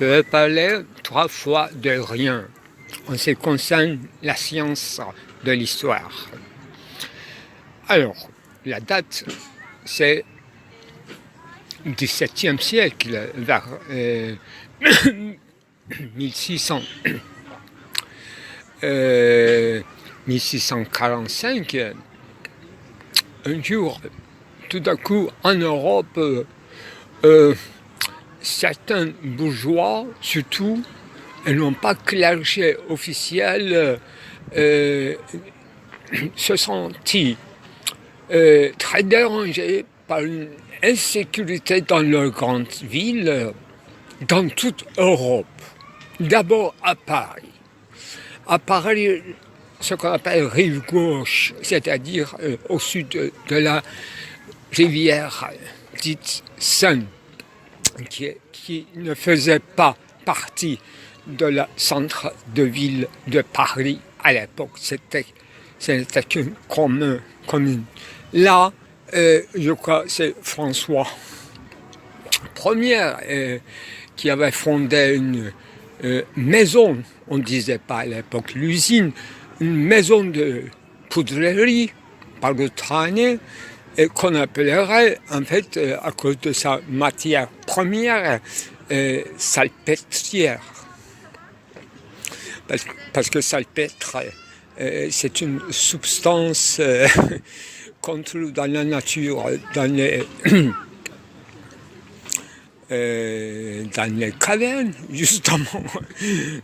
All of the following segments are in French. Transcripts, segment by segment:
Je vais parler 3 fois de rien en ce qui concerne la science de l'histoire. Alors, la date, c'est du 7e siècle, vers 1600. 1645, un jour, tout d'un coup, en Europe, certains bourgeois, surtout, et non pas clergé officiel, se sentent très dérangés par une insécurité dans leurs grandes villes, dans toute Europe. D'abord à Paris. À Paris, ce qu'on appelle rive gauche, c'est-à-dire au sud de la rivière dite Seine, qui ne faisait pas partie de la centre de ville de Paris à l'époque. C'était qu'une commune. Là, je crois que c'est François Ier qui avait fondé une maison, on ne disait pas à l'époque l'usine, une maison de poudrerie par le Trône, qu'on appellerait, en fait, à cause de sa matière première, salpêtrière. Parce que salpêtre, c'est une substance qu'on trouve dans la nature, dans les cavernes, justement.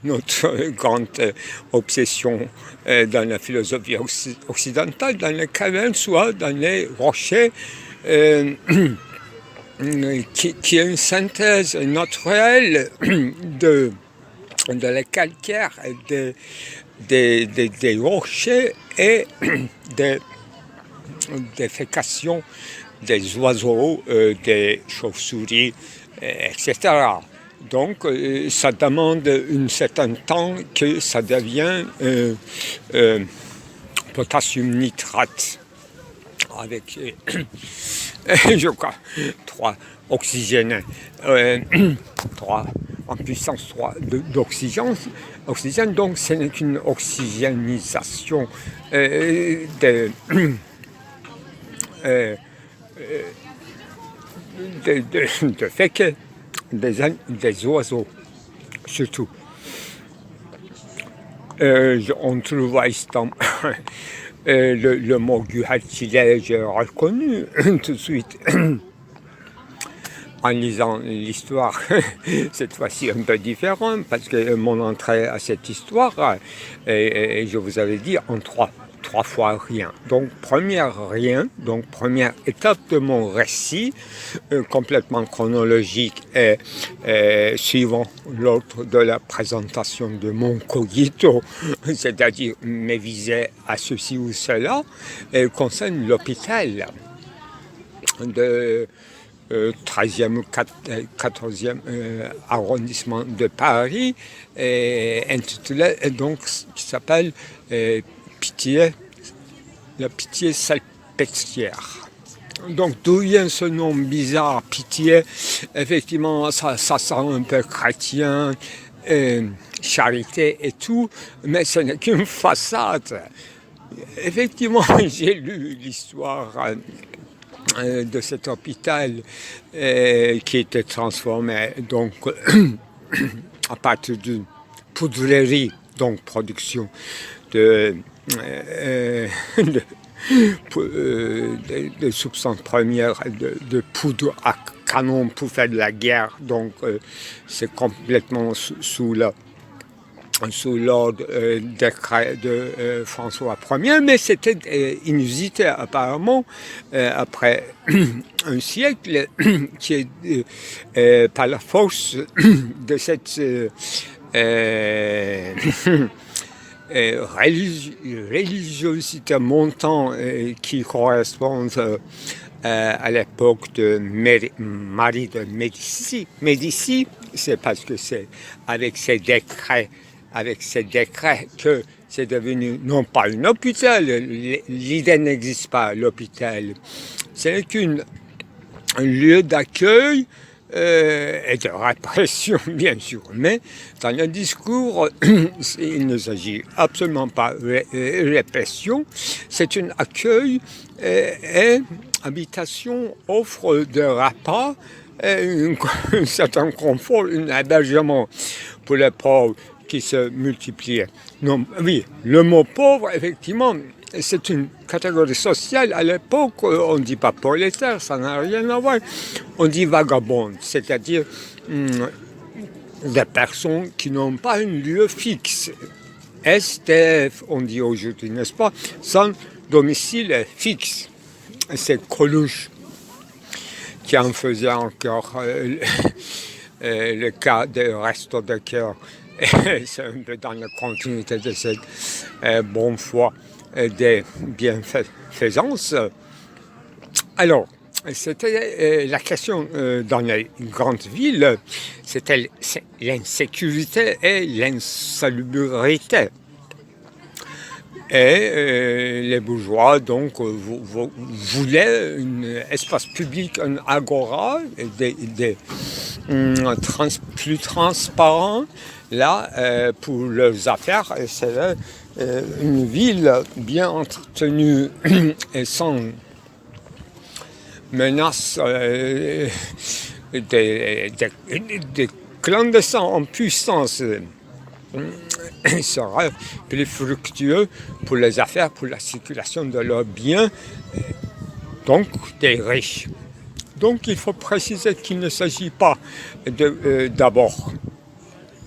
Notre grande obsession dans la philosophie occidentale, dans les cavernes, soit dans les rochers, qui est une synthèse naturelle de la calcaire, des rochers et des fécations des oiseaux, des chauves-souris, etc. Donc, ça demande un certain temps que ça devient potassium nitrate avec, je crois, 3 oxygènes, 3 en puissance 3 d'oxygène. Donc, ce n'est qu'une oxygénisation de fait que des oiseaux, surtout. On trouve à Istanbul le mot güvercin, j'ai reconnu tout de suite en lisant l'histoire. Cette fois-ci un peu différent, parce que mon entrée à cette histoire, et je vous avais dit en 3 fois rien. Donc première étape de mon récit, complètement chronologique et suivant l'ordre de la présentation de mon cogito, c'est-à-dire mes visées à ceci ou cela, concerne l'hôpital de 13e ou 14e arrondissement de Paris, intitulé donc, qui s'appelle la Pitié salpêtrière. Donc d'où vient ce nom bizarre, Pitié? Effectivement, ça sent un peu chrétien, charité et tout, mais ce n'est qu'une façade. Effectivement, j'ai lu l'histoire de cet hôpital qui était transformé donc à partir d'une poudrerie, donc production de substances premières, de poudre à canon pour faire de la guerre. Donc c'est complètement sous l'ordre décret de François Ier, mais c'était inusité apparemment après un siècle qui est par la force de cette religiosité montante qui correspond à l'époque de Marie de Médicis. C'est parce que c'est avec ces décrets que c'est devenu non pas un hôpital, l'idée n'existe pas, l'hôpital. C'est qu'un lieu d'accueil et de répression, bien sûr. Mais dans le discours, il ne s'agit absolument pas de répression, c'est un accueil et habitation offre de repas, un certain confort, un hébergement pour les pauvres qui se multiplient. Non, oui, le mot pauvre, effectivement, c'est une catégorie sociale. À l'époque, on ne dit pas prolétaire, ça n'a rien à voir. On dit vagabond, c'est-à-dire des personnes qui n'ont pas un lieu fixe. STF, on dit aujourd'hui, n'est-ce pas, sans domicile fixe. C'est Coluche qui en faisait encore le cas des Restos de Cœur. C'est un peu dans la continuité de cette bonne foi des bienfaisances. Alors, c'était la question dans les grandes villes, c'était l'insécurité et l'insalubrité. Et les bourgeois, donc, voulaient un espace public, un agora, plus transparent, là, pour leurs affaires. C'est une ville bien entretenue et sans menace des clandestins en puissance. Sera plus fructueux pour les affaires, pour la circulation de leurs biens, donc des riches. Donc il faut préciser qu'il ne s'agit pas d'abord,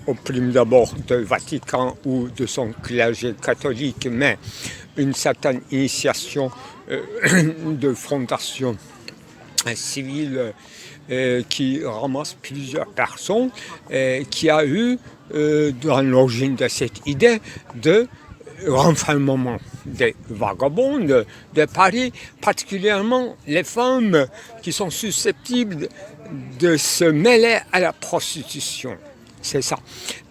au prime d'abord, de Vatican ou de son clergé catholique, mais une certaine initiation de fondation civile qui ramasse plusieurs personnes, qui a eu dans l'origine de cette idée de renfermement des vagabonds de Paris, particulièrement les femmes qui sont susceptibles de se mêler à la prostitution. C'est ça.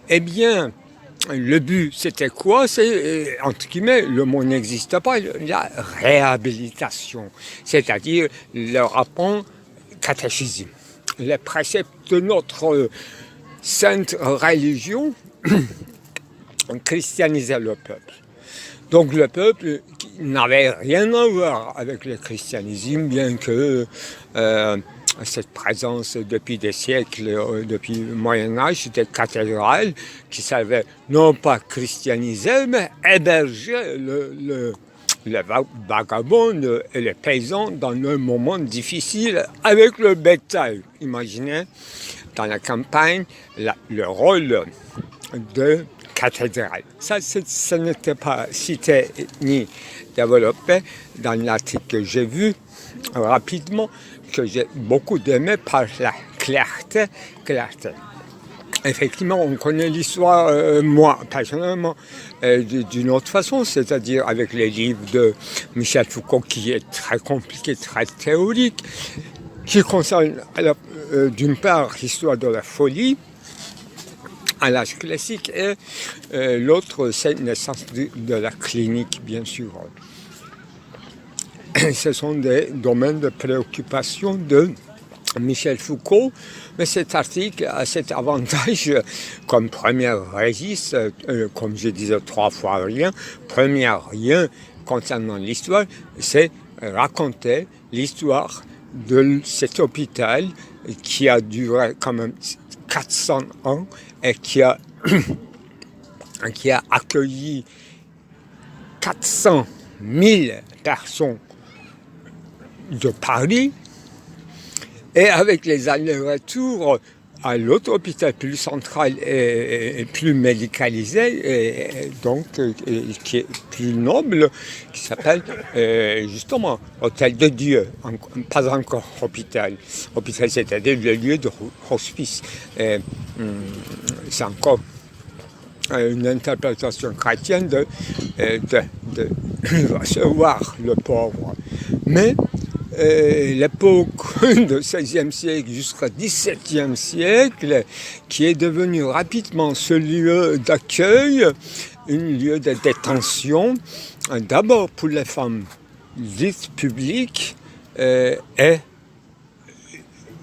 Eh bien, le but, c'était quoi? C'est, entre guillemets, le mot n'existe pas, la réhabilitation, c'est-à-dire le rapport catéchisme. Les préceptes de notre sainte religion christianisaient le peuple. Donc le peuple n'avait rien à voir avec le christianisme, bien que cette présence depuis des siècles, depuis le Moyen-Âge, des cathédrales qui savaient non pas christianiser, mais héberger les vagabonds et les paysans dans un moment difficile avec le bétail. Imaginez, dans la campagne, le rôle de cathédrale. Ça n'était pas cité ni développé dans l'article que j'ai vu rapidement, que j'ai beaucoup aimé par la clarté. Effectivement, on connaît l'histoire, moi, personnellement, d'une autre façon, c'est-à-dire avec les livres de Michel Foucault, qui est très compliqué, très théorique, qui concerne, d'une part, l'histoire de la folie, à l'âge classique, et l'autre, c'est la naissance de la clinique, bien sûr. Ce sont des domaines de préoccupation de Michel Foucault, mais cet article a cet avantage comme premier registre, comme je disais 3 fois rien, premier rien concernant l'histoire, c'est raconter l'histoire de cet hôpital qui a duré quand même 400 ans et qui a accueilli 400 000 personnes de Paris, et avec les allers-retours à l'autre hôpital plus central et plus médicalisé, et donc qui est plus noble, qui s'appelle justement Hôtel de Dieu, pas encore hôpital. Hôpital, c'est-à-dire le lieu de hospice. C'est encore une interprétation chrétienne de recevoir le pauvre. Mais l'époque du XVIe siècle jusqu'au XVIIe siècle, qui est devenu rapidement ce lieu d'accueil, un lieu de détention, d'abord pour les femmes dites publiques, et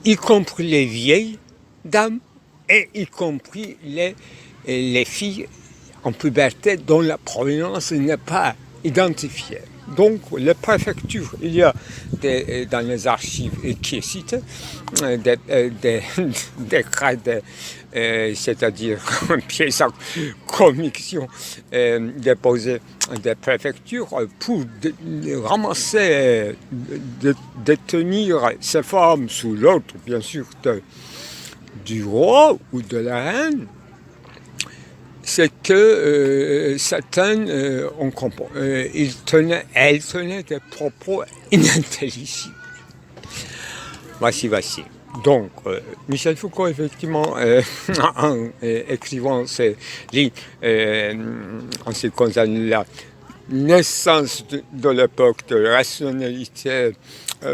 y compris les vieilles dames et y compris les filles en puberté dont la provenance n'est pas identifiée. Donc, les préfectures, il y a dans les archives qui est cité, des décrets, c'est-à-dire pièces à conviction déposées des préfectures pour ramasser, détenir ces femmes sous l'ordre, bien sûr, du roi ou de la reine. C'est que certaines, elles tenaient des propos inintelligibles. Voici. Donc, Michel Foucault, effectivement, en écrivant ces livres, en ce qui concerne la naissance de l'époque de rationalité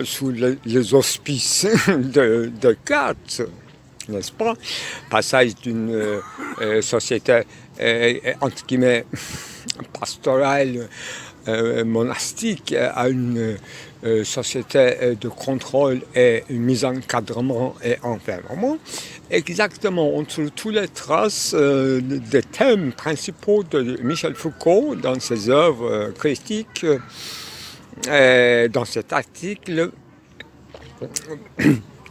sous les auspices de Descartes, n'est-ce pas? Passage d'une société entre guillemets pastorale, monastique à une société de contrôle et une mise en encadrement et enfermement. Exactement, on trouve toutes les traces des thèmes principaux de Michel Foucault dans ses œuvres critiques, dans cet article,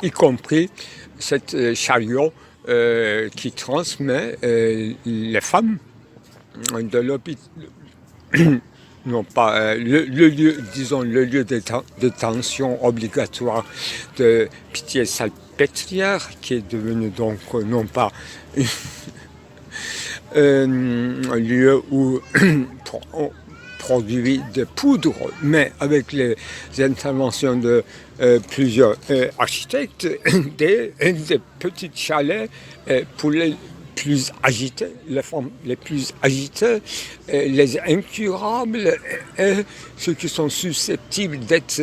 y compris cette chariot qui transmet les femmes de l'hôpital, non pas le lieu, disons le lieu de détention obligatoire de Pitié-Salpêtrière, qui est devenu donc non pas un lieu où produit de poudre, mais avec les interventions de plusieurs architectes, des petits chalets pour les plus agités, les femmes les plus agitées, les incurables, et ceux qui sont susceptibles d'être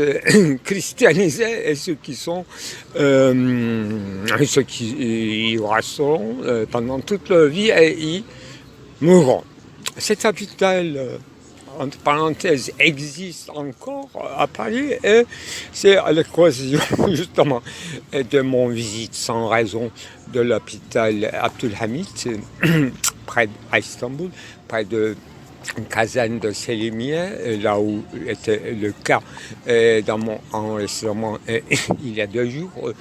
christianisés et ceux qui y resteront pendant toute leur vie et y mourront. Cet hôpital, entre parenthèses, existe encore à Paris et c'est à l'occasion justement de mon visite sans raison de l'hôpital Abdülhamit près d'Istanbul, près de caserne de Selimiye, là où était le cas dans mon enregistrement il y a 2 jours,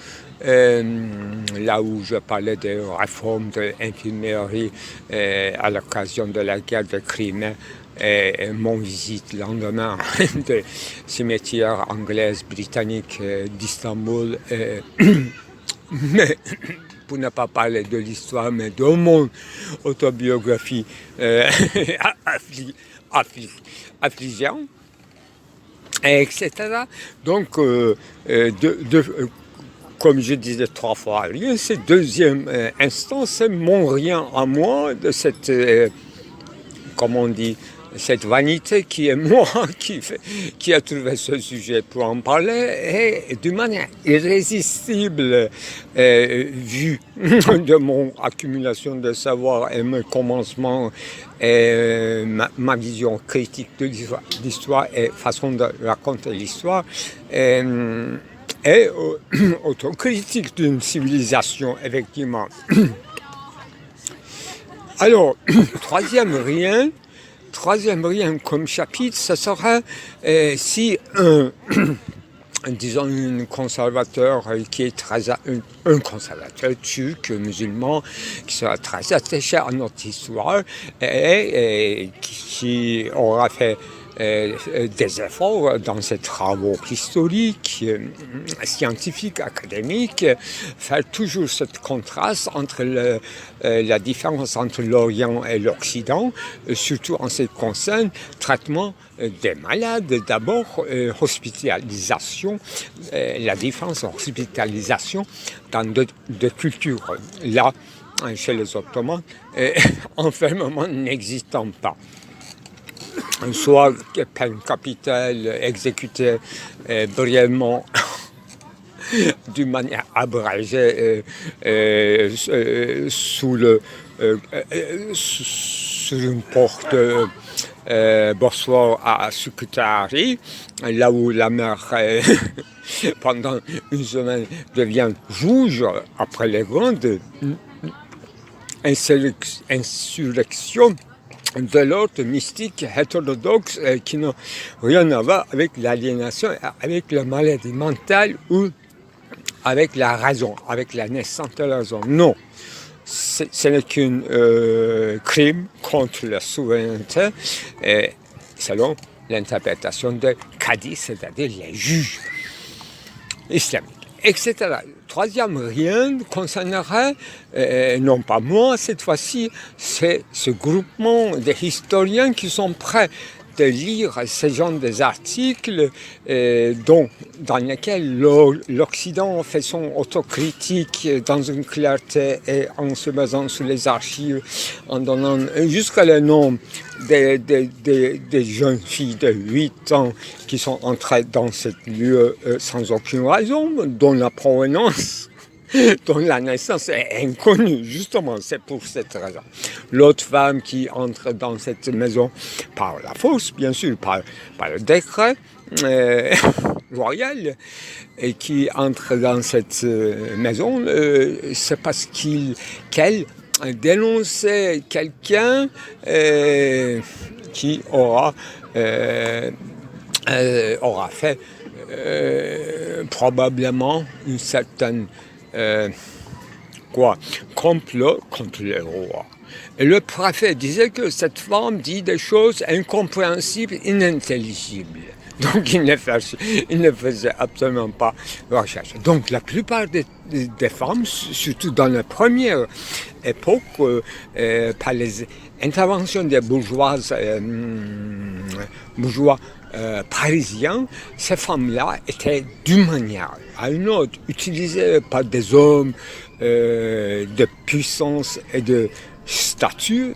là où je parlais des réformes de l'infirmerie à l'occasion de la guerre de Crimée. Et mon visite le lendemain de cimetière anglaise, britannique d'Istanbul. Mais pour ne pas parler de l'histoire, mais de mon autobiographie affligeante, etc. Donc, comme je disais 3 fois rien, c'est deuxième instance, c'est mon rien à moi de cette, comment on dit, cette vanité qui est moi, qui a trouvé ce sujet pour en parler, et d'une manière irrésistible, vu de mon accumulation de savoir et mon commencement, et ma vision critique de l'histoire et façon de raconter l'histoire, et autocritique d'une civilisation, effectivement. Alors, troisième rien comme chapitre, ce sera si disons un conservateur qui est un conservateur turc, musulman, qui sera très attaché à notre histoire et qui aura fait des efforts dans ses travaux historiques, scientifiques, académiques, faire toujours ce contraste entre la différence entre l'Orient et l'Occident, surtout en ce qui concerne le traitement des malades, d'abord hospitalisation, la différence en hospitalisation dans deux cultures. Là, chez les Ottomans, enfermement n'existant pas. Soit peine capitale exécutée brièvement d'une manière abrégée sur une porte Bosworth à Scutari, là où la mer pendant une semaine devient rouge après les grandes insurrections de l'ordre mystique hétérodoxe qui n'ont rien à voir avec l'aliénation, avec la maladie mentale ou avec la raison, avec la naissance de la raison. Non, ce n'est qu'un crime contre la souveraineté selon l'interprétation de Qadi, c'est-à-dire les juges islamiques, etc. Troisième rien concernera, non pas moi cette fois-ci, c'est ce groupement de historiens qui sont prêts de lire ce genre d'articles dans lesquels l'Occident fait son autocritique dans une clarté et en se basant sur les archives, en donnant jusqu'à le nom des jeunes filles de 8 ans qui sont entrées dans ce lieu sans aucune raison, dont la provenance, dont la naissance est inconnue, justement, c'est pour cette raison. L'autre femme qui entre dans cette maison par la force, bien sûr, par le décret royal, et qui entre dans cette maison, c'est parce qu'elle dénonçait quelqu'un qui aura fait probablement une certaine complot contre le roi. Et le préfet disait que cette femme dit des choses incompréhensibles, inintelligibles. Donc il ne faisait absolument pas recherche. Donc la plupart des femmes, surtout dans la première époque, par les interventions des bourgeois parisiens, ces femmes-là étaient d'une manière à une autre utilisées par des hommes de puissance et de statut,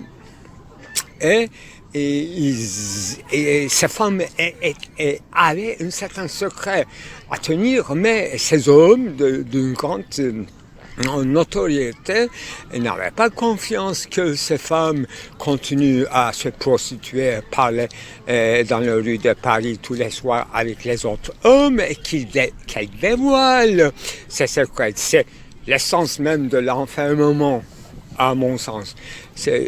et ces femmes avaient un certain secret à tenir, mais ces hommes d'une grande notoriété n'avaient pas confiance que ces femmes continuent à se prostituer, parler dans les rues de Paris tous les soirs avec les autres hommes, et qu'elles dévoilent ces secrets. C'est l'essence même de l'enfermement, à mon sens.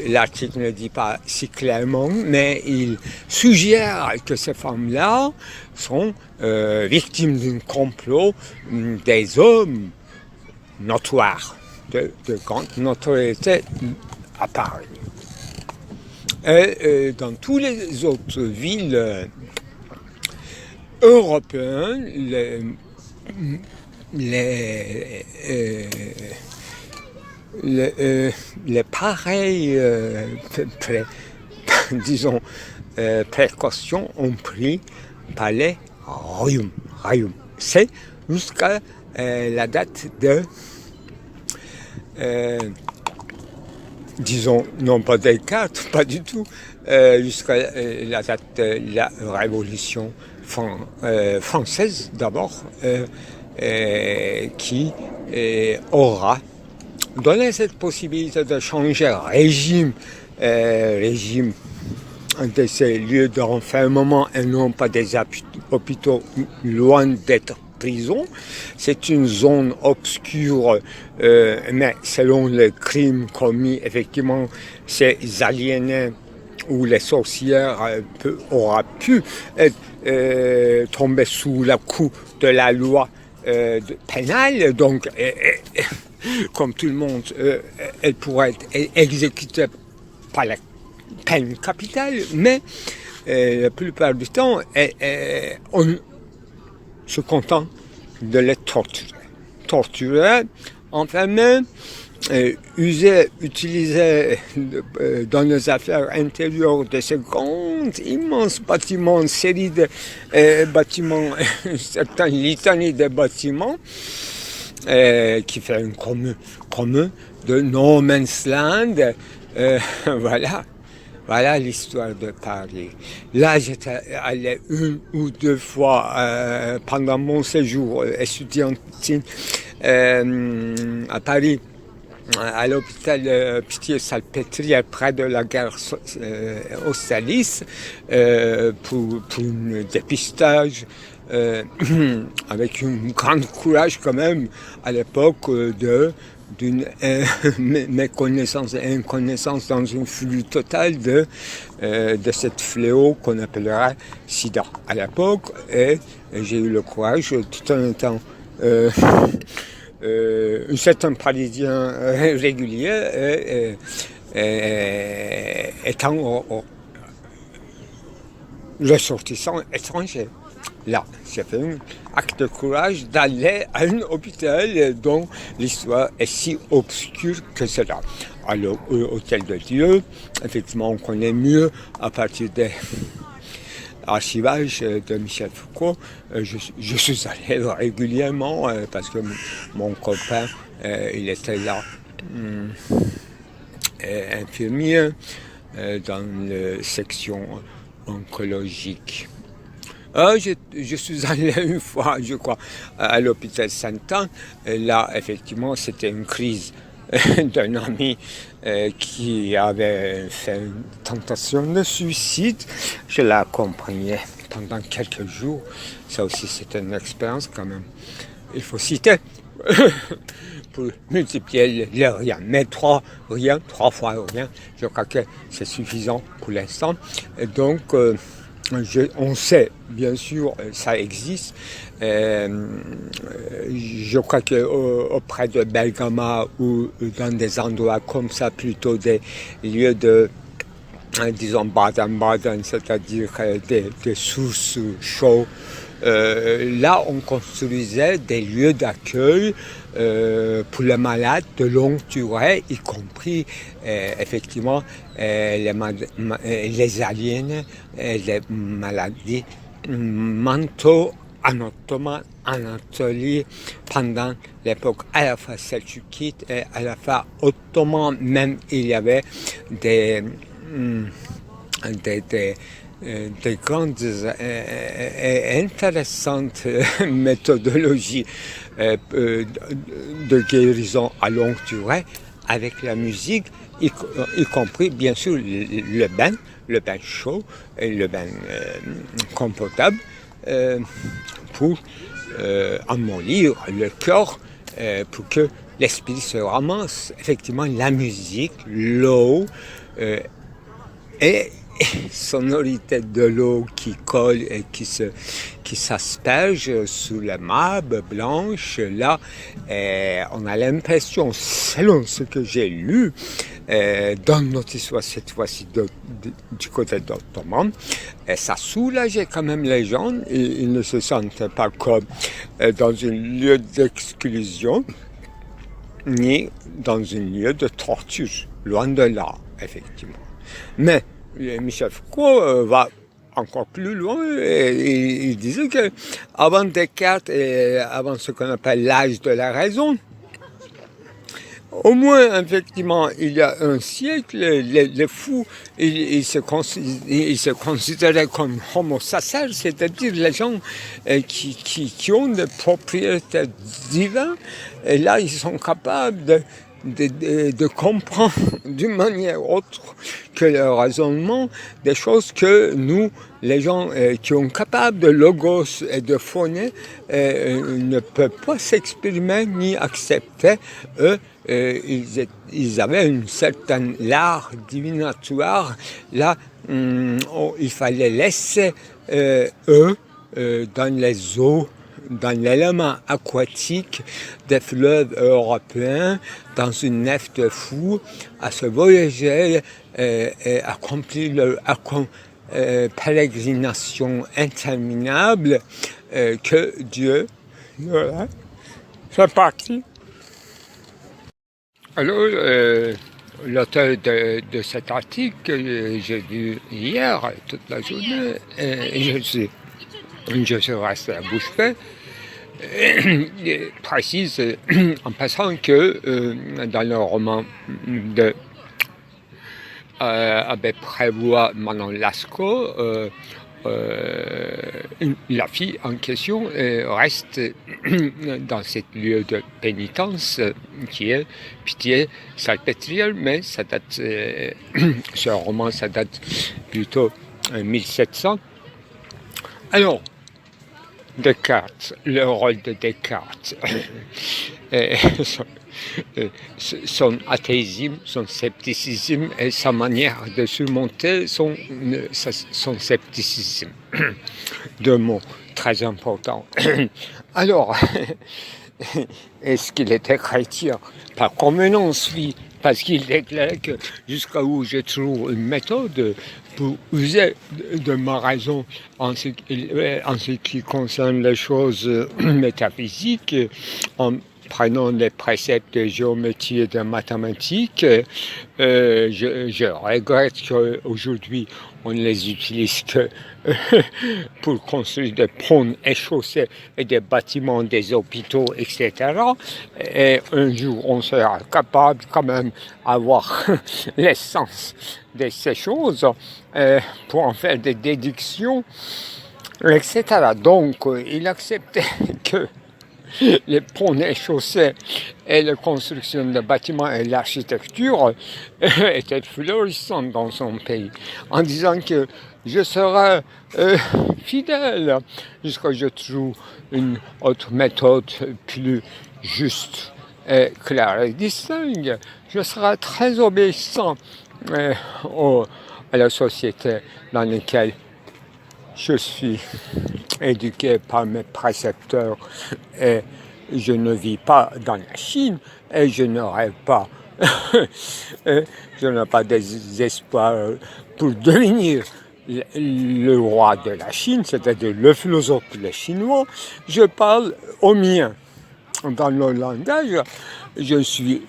L'article ne dit pas si clairement, mais il suggère que ces femmes-là sont victimes d'un complot des hommes notoires, de grande notoriété à Paris. Et dans toutes les autres villes européennes, les pareilles précautions ont pris par les royaumes. C'est jusqu'à la date de, disons, non pas Descartes, pas du tout, jusqu'à la date de la Révolution française d'abord, qui aura donné cette possibilité de changer régime de ces lieux d'enfermement et non pas des hôpitaux loin d'être prison. C'est une zone obscure, mais selon les crimes commis, effectivement, ces aliénés ou les sorcières auraient pu tomber sous le coup de la loi pénale. Donc, comme tout le monde, elle pourrait être exécutée par la peine capitale, mais la plupart du temps, on se contente de les torturer, enfermer, utiliser dans les affaires intérieures de ces grands, immenses bâtiments, une série de bâtiments, certaines litanies de bâtiments, qui fait une commune de No Man's Land. Voilà l'histoire de Paris. Là, j'étais allé une ou deux fois pendant mon séjour étudiantine à Paris à l'hôpital Pitié-Salpêtrière près de la gare Austerlitz pour un dépistage avec un grand courage quand même à l'époque d'une méconnaissance et inconnaissance dans une flux total de cette fléau qu'on appellera sida à l'époque, et j'ai eu le courage tout en étant un certain parisien régulier étant ressortissant étranger. Là, j'ai fait un acte de courage d'aller à un hôpital dont l'histoire est si obscure que cela. À l'Hôtel de Dieu, effectivement, on connaît mieux à partir des archivages de Michel Foucault. Je suis allé régulièrement parce que mon copain, il était là, infirmier dans la section oncologique. Je suis allé une fois, je crois, à l'hôpital Saint-Anne. Là, effectivement, c'était une crise d'un ami qui avait fait une tentation de suicide. Je l'ai accompagné pendant quelques jours. Ça aussi, c'est une expérience quand même. Il faut citer pour multiplier les rien. Mais trois fois rien, je crois que c'est suffisant pour l'instant. Et donc, on sait, bien sûr, ça existe. Je crois qu'auprès de Bergama ou dans des endroits comme ça, plutôt des lieux de, disons, Baden-Baden, c'est-à-dire des sources chaudes, là, on construisait des lieux d'accueil pour les malades de longue durée, y compris effectivement les aliens, les maladies mentaux-anatolie pendant l'époque à la fois selçukide et à la fois ottomane. Même il y avait des grandes et intéressantes méthodologies de guérison à longue durée avec la musique, y compris bien sûr le bain chaud et le bain confortable pour amollir le corps, pour que l'esprit se ramasse. Effectivement, la musique, l'eau et sonorité de l'eau qui colle et qui s'asperge sous la marbre blanche. Là, on a l'impression, selon ce que j'ai lu dans notre histoire, cette fois-ci du côté d'Ottoman, ça soulageait quand même les gens. Ils ne se sentaient pas comme dans un lieu d'exclusion, ni dans un lieu de torture. Loin de là, effectivement. Mais Michel Foucault va encore plus loin et il disait que avant Descartes et avant ce qu'on appelle l'âge de la raison, au moins, effectivement, il y a un siècle, les fous, ils se considéraient comme homo sacer, c'est-à-dire les gens qui ont des propriétés divines, et là, ils sont capables de comprendre d'une manière autre que le raisonnement des choses que nous, les gens qui sont capables de logos et de phonés, ne peuvent pas s'exprimer ni accepter. Eux, ils avaient une certaine art divinatoire. Là, il fallait laisser eux dans les eaux, dans l'élément aquatique des fleuves européens, dans une nef de fous, à se voyager et accomplir leur pérégrination interminable que Dieu, voilà, fait partie. Alors, l'auteur de cet article que j'ai vu hier toute la journée, je suis resté à bouche bée, précise en passant que dans le roman de Abbé Prévost Manon Lascaux, la fille en question reste dans ce lieu de pénitence qui est Pitié-Salpêtrière, mais ça date, ce roman, ça date plutôt 1700. Alors, Descartes, le rôle de Descartes, son athéisme, son scepticisme et sa manière de surmonter son scepticisme. Deux mots très importants. Alors, est-ce qu'il était chrétien? Par convenance, oui, parce qu'il déclare que jusqu'à où je trouve une méthode pour user de ma raison en ce qui concerne les choses métaphysiques, en prenant les préceptes de géométrie et de mathématiques, je regrette qu'aujourd'hui on ne les utilise que pour construire des ponts et chaussées et des bâtiments, des hôpitaux, etc. Et un jour on sera capable quand même d'avoir l'essence de ces choses pour en faire des déductions, etc. Donc il acceptait que les ponts et chaussées et la construction de bâtiments et l'architecture étaient florissantes dans son pays, en disant que je serai fidèle jusqu'à ce que je trouve une autre méthode plus juste, et claire et distincte. Je serai très obéissant à la société dans laquelle je suis éduqué par mes précepteurs et je ne vis pas dans la Chine et je ne rêve pas, je n'ai pas des espoirs pour devenir le roi de la Chine, c'est-à-dire le philosophe chinois. Je parle au mien. Dans le langage, je suis,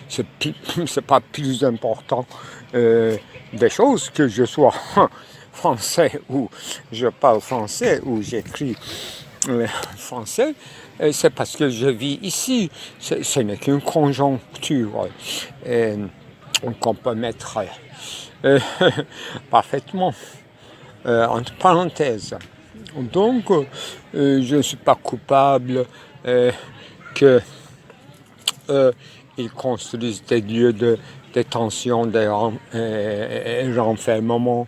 c'est pas plus important des choses que je sois français ou je parle français ou j'écris français, c'est parce que je vis ici. Ce n'est qu'une conjoncture qu'on peut mettre parfaitement entre parenthèses. Donc, je ne suis pas coupable qu'ils construisent des lieux de détention, des renfermements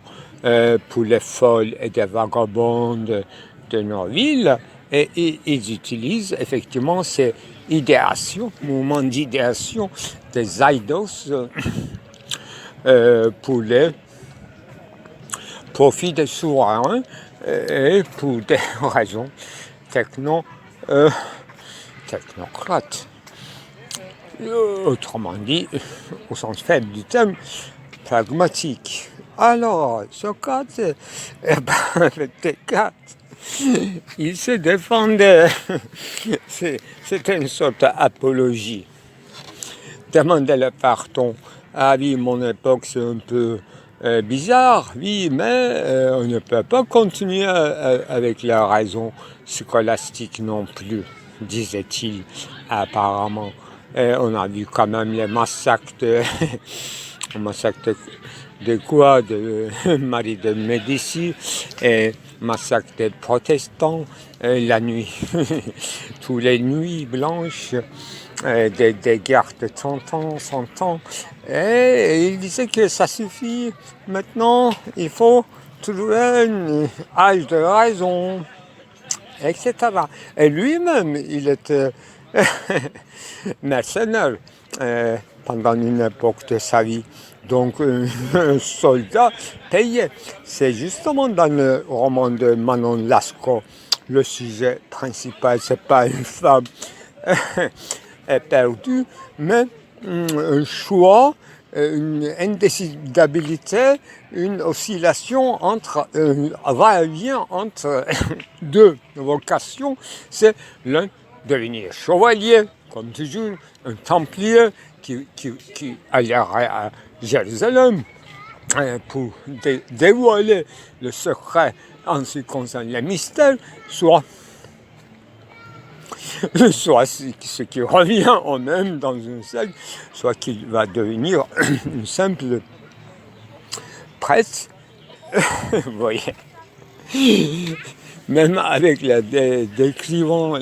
pour les folles et des vagabondes de nos villes. Et ils utilisent effectivement ces idéations, mouvements d'idéation des eidos pour les profits des souverains et pour des raisons technocrates. Autrement dit, au sens faible du terme, pragmatique. Alors, Socrate, avec Descartes, il se défendait. C'était une sorte d'apologie. Demander le pardon. Ah oui, mon époque, c'est un peu bizarre, oui, mais on ne peut pas continuer avec la raison scolastique non plus, disait-il apparemment. Et on a vu quand même les massacres de quoi? De Marie de Médicis, et massacre des protestants, la nuit, toutes les nuits blanches, des guerres de 30 ans, 100 ans. Et il disait que ça suffit, maintenant il faut trouver un âge de raison, etc. Et lui-même, il était mercenaire pendant une époque de sa vie. Donc un soldat payé. C'est justement dans le roman de Manon Lescaut, le sujet principal, c'est pas une femme perdue, mais un choix, une indécidabilité, une oscillation entre, va-et-vient entre deux vocations. C'est l'un devenir chevalier, comme toujours, un templier qui allera à Jérusalem pour dévoiler le secret en ce qui concerne les mystères, soit ce qui revient au même dans une secte, soit qu'il va devenir une simple prêtre. Vous voyez. Même avec décrivant,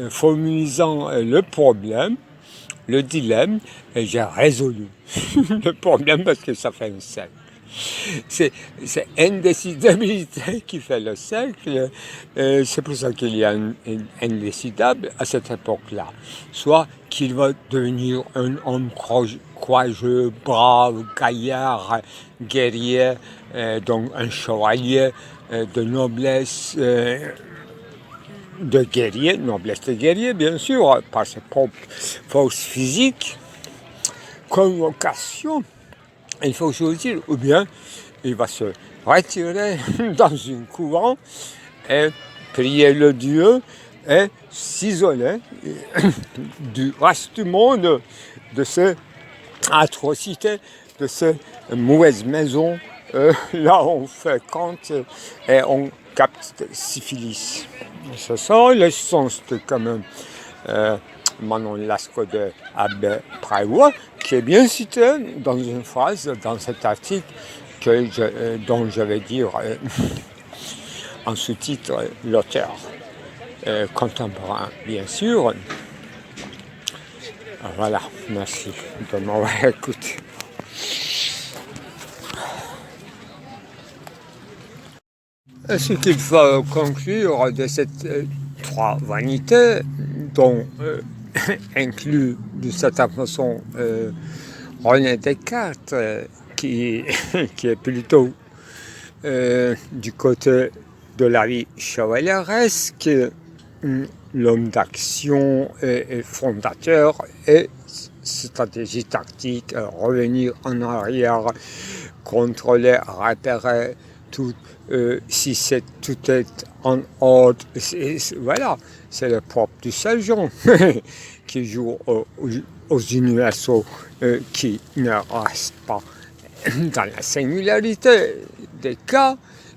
formulisant le problème, le dilemme, et j'ai résolu le problème parce que ça fait un cercle. C'est indécidabilité qui fait le cercle. C'est pour ça qu'il y a un indécidable à cette époque-là. Soit qu'il va devenir un homme courageux, brave, gaillard, guerrier, donc un chevalier de noblesse, noblesse de guerrier bien sûr, par ses propres forces physiques, comme vocation. Il faut choisir, ou bien il va se retirer dans une couvent et prier le Dieu et s'isoler du reste du monde, de ces atrocités, de ces mauvaises maisons, là on fait compte et on capte syphilis. C'est ça le sens de quand même. Manon Lascaux de Abbé Prévost, qui est bien cité dans une phrase dans cet article dont je vais dire en sous-titre l'auteur contemporain, bien sûr. Voilà, merci de m'avoir écouté. Ce qu'il faut conclure de ces trois vanités, dont inclut d'une certaine façon René Descartes, qui est plutôt du côté de la vie chevaleresque, l'homme d'action et fondateur et stratégie tactique, revenir en arrière, contrôler, repérer tout. Si tout est en ordre, voilà, c'est le propre du sergent qui joue aux universaux, qui ne reste pas dans la singularité des cas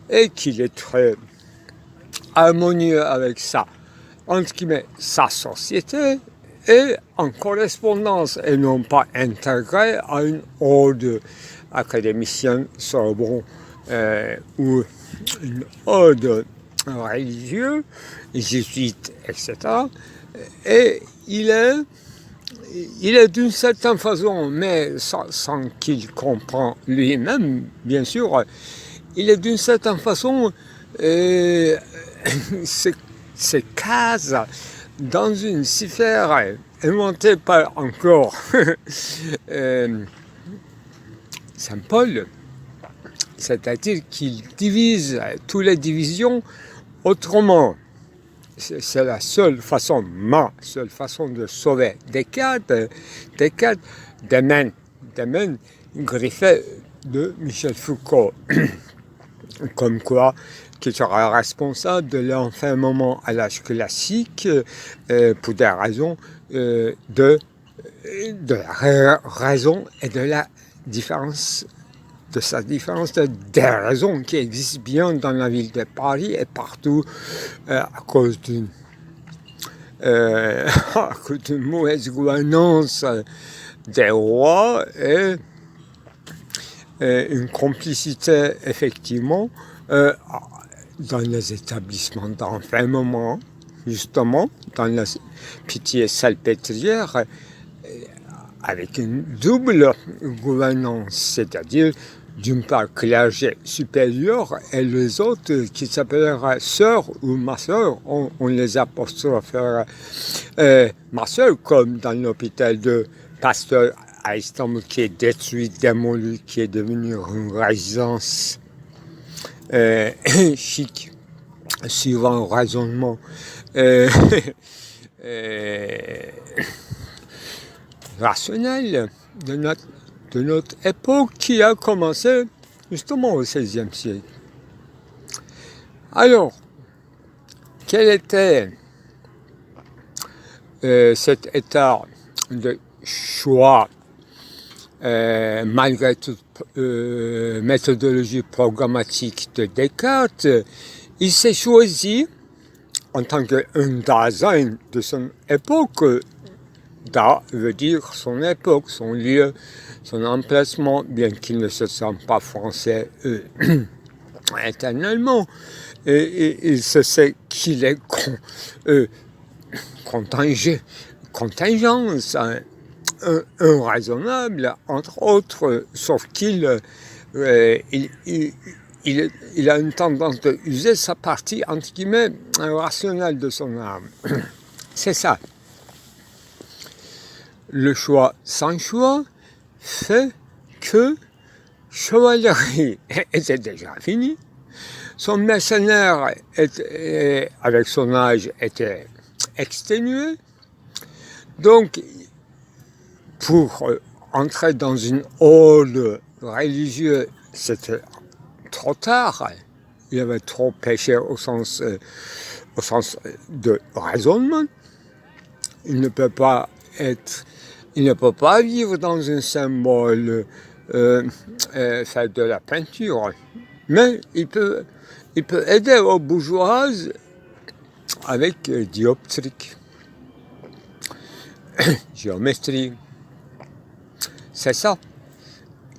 et qu'il est très harmonieux avec ça, entre guillemets, sa société et en correspondance et non pas intégré à une horde académicienne Sorbonne ou une horde religieuse, jésuite, etc. Et il est d'une certaine façon, mais sans qu'il comprenne lui-même, bien sûr, il est d'une certaine façon se case dans une sphère inventée par encore Saint Paul, c'est-à-dire qu'il divise toutes les divisions autrement. C'est la seule façon, ma seule façon de sauver Descartes, Desmaines griffé de Michel Foucault, comme quoi qui sera responsable de l'enfermement à l'âge classique pour des raisons de la raison et de la différence, de sa différence des raisons qui existent bien dans la ville de Paris et partout à cause d'une mauvaise gouvernance des rois et une complicité effectivement dans les établissements d'enfermement, justement, dans la pitié salpêtrière, avec une double gouvernance, c'est-à-dire d'une part clergé supérieur et les autres qui s'appelleraient sœurs ou ma sœur, on les apostrophera ma sœur, comme dans l'hôpital de Pasteur à Istanbul qui est détruit, démoli, qui est devenu une résidence chic, suivant le raisonnement rationnel de notre époque qui a commencé justement au XVIe siècle. Alors, quel était cet état de choix malgré toute méthodologie programmatique de Descartes? Il s'est choisi en tant qu'un Dasein de son époque. Da veut dire son époque, son lieu, son emplacement, bien qu'il ne se sente pas français éternellement. Et il se sait qu'il est contingence, raisonnable, entre autres, sauf qu'il a une tendance de user sa partie, entre guillemets, rationnelle de son âme. C'est ça. Le choix sans choix fait que chevalerie était déjà fini. Son mercenaire, avec son âge, était exténué. Donc, pour entrer dans une ode religieuse, c'était trop tard. Il avait trop péché au sens de raisonnement. Il ne peut pas vivre dans un symbole, faire de la peinture. Mais il peut aider aux bourgeoises avec dioptrique, géométrie. C'est ça.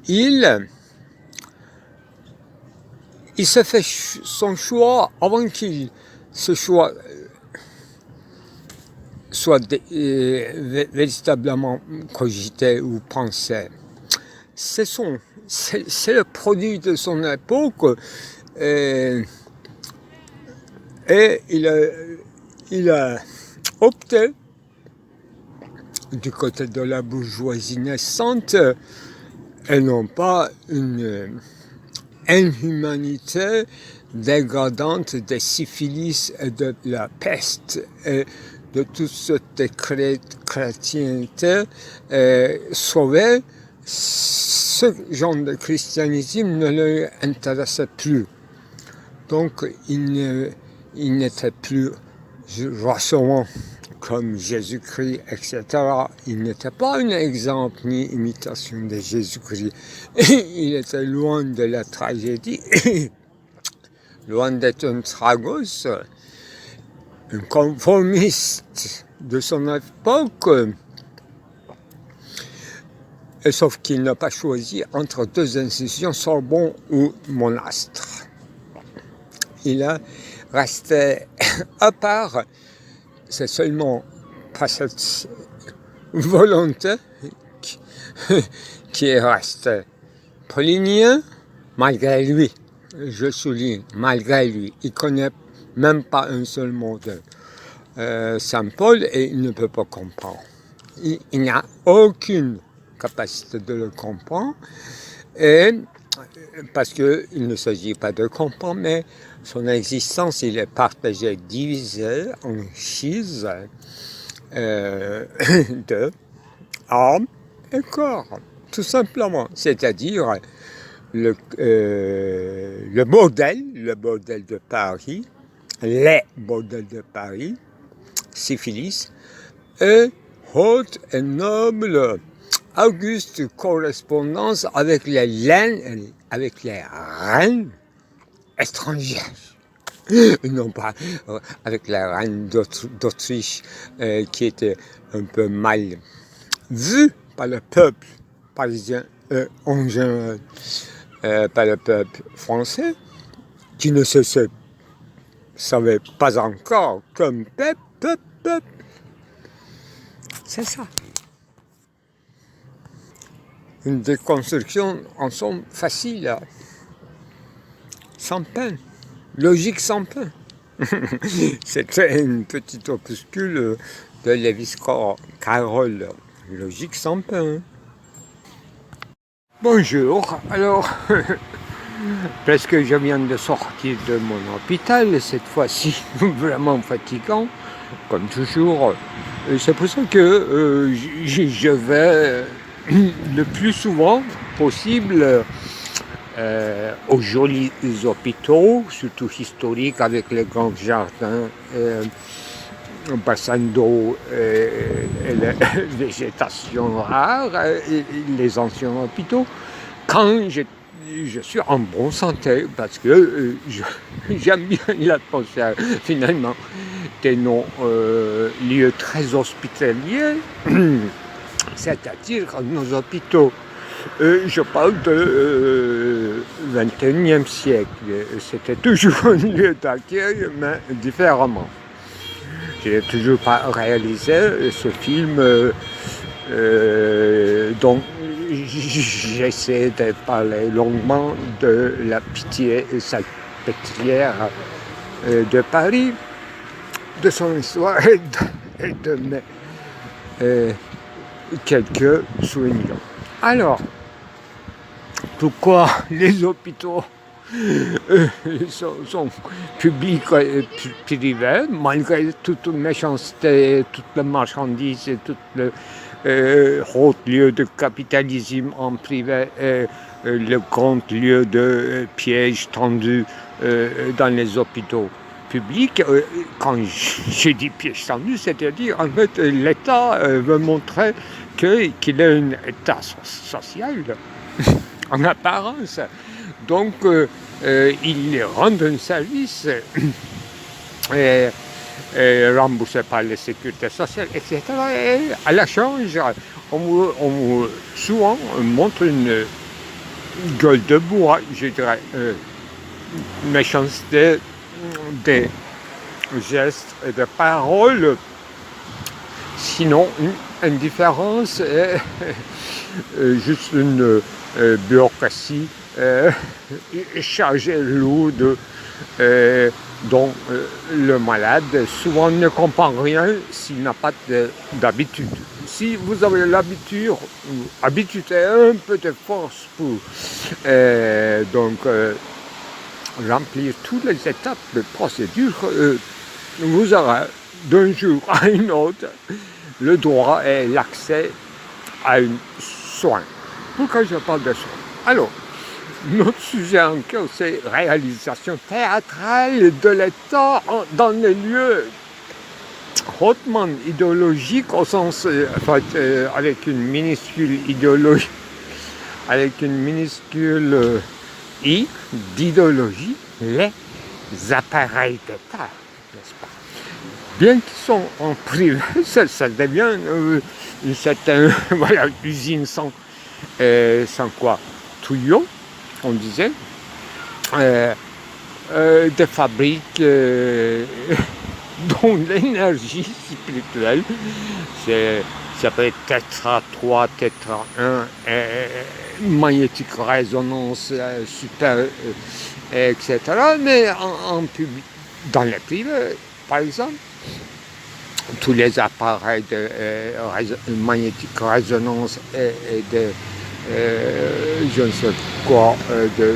Il se fait son choix avant qu'il ce choix soit véritablement cogité ou pensé. C'est le produit de son époque, et il a opté du côté de la bourgeoisie naissante et non pas une inhumanité dégradante des syphilis et de la peste et de toute cette chrétienté sauvée. Ce genre de christianisme ne lui intéressait plus. Donc il n'était plus recevant comme Jésus-Christ, etc. Il n'était pas un exemple ni imitation de Jésus-Christ. Il était loin de la tragédie, loin d'être un tragos, un conformiste de son époque. Et sauf qu'il n'a pas choisi entre deux institutions, Sorbonne ou Monastre. Il a resté à part. C'est seulement par cette volonté qui est restée. Paulinien, malgré lui, je souligne, malgré lui, il ne connaît même pas un seul mot de Saint Paul et il ne peut pas comprendre. Il n'a aucune capacité de le comprendre, et parce qu'il ne s'agit pas de comprendre, mais son existence, il est partagé, divisé en chises de âme et corps, tout simplement. C'est-à-dire le modèle de Paris, les modèles de Paris, syphilis, et haute et noble auguste correspondance avec les reines étrangères. Non pas avec la reine d'Autriche qui était un peu mal vue par le peuple parisien, en général, par le peuple français, qui ne savait pas encore comme peuple. C'est ça. Une déconstruction en somme facile, sans peine, logique sans peine. C'était une petite opuscule de Lévi-Carroll, logique sans peine. Bonjour, alors, presque je viens de sortir de mon hôpital, cette fois-ci vraiment fatigant, comme toujours. C'est pour ça que je vais le plus souvent possible aux jolis hôpitaux, surtout historiques, avec les grands jardins, bassin d'eau et la végétation rare, et les anciens hôpitaux, quand je suis en bonne santé, parce que j'aime bien l'atmosphère, finalement, des lieux très hospitaliers, c'est-à-dire nos hôpitaux Je parle de 21e siècle. C'était toujours un lieu d'accueil, mais différemment. Je n'ai toujours pas réalisé ce film dont j'essaie de parler longuement de la pitié salpêtrière de Paris, de son histoire et de mes quelques souvenirs. Alors, pourquoi les hôpitaux sont publics et privés, malgré toute méchanceté, toute la marchandise et tout le haut lieu de capitalisme en privé et le grand lieu de pièges tendus dans les hôpitaux publics. Quand je dis pièges tendus, c'est-à-dire en fait l'État veut montrer qu'il a un état social en apparence. Donc, il rend un service remboursé par la sécurité sociale, etc. Et à la change, on souvent montre une gueule de bois, je dirais, méchanceté des gestes et des paroles, sinon une indifférence et juste une bureaucratie chargée, lourde, dont le malade souvent ne comprend rien s'il n'a pas d'habitude. Si vous avez l'habitude, habitude et un peu de force pour remplir toutes les étapes de procédure, vous aurez d'un jour à un autre le droit et l'accès à un soin. Pourquoi je parle de soin? Alors, notre sujet en cœur, c'est réalisation théâtrale de l'État dans les lieux hautement idéologiques, au sens, avec une minuscule idéologie, avec une minuscule I d'idéologie, les appareils d'État, n'est-ce pas? Bien qu'ils sont en privé, ça devient une certaine usine sans quoi tuyau, on disait, des fabriques dont l'énergie spirituelle, ça peut être Tétra 3, Tétra 1, magnétique résonance, super, etc. Mais en public, dans les privés, par exemple, tous les appareils de magnétique résonance et de je ne sais quoi, de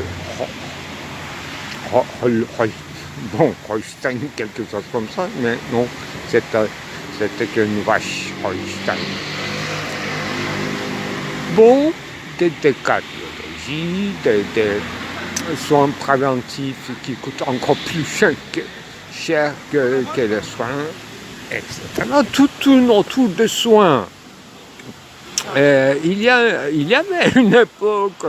Holstein, quelque chose comme ça, mais non, c'était qu'une vache Holstein. Bon, des cardiologies, des soins préventifs qui coûtent encore plus cher que les soins, etc. Tout tourne autour des soins. Il y avait une époque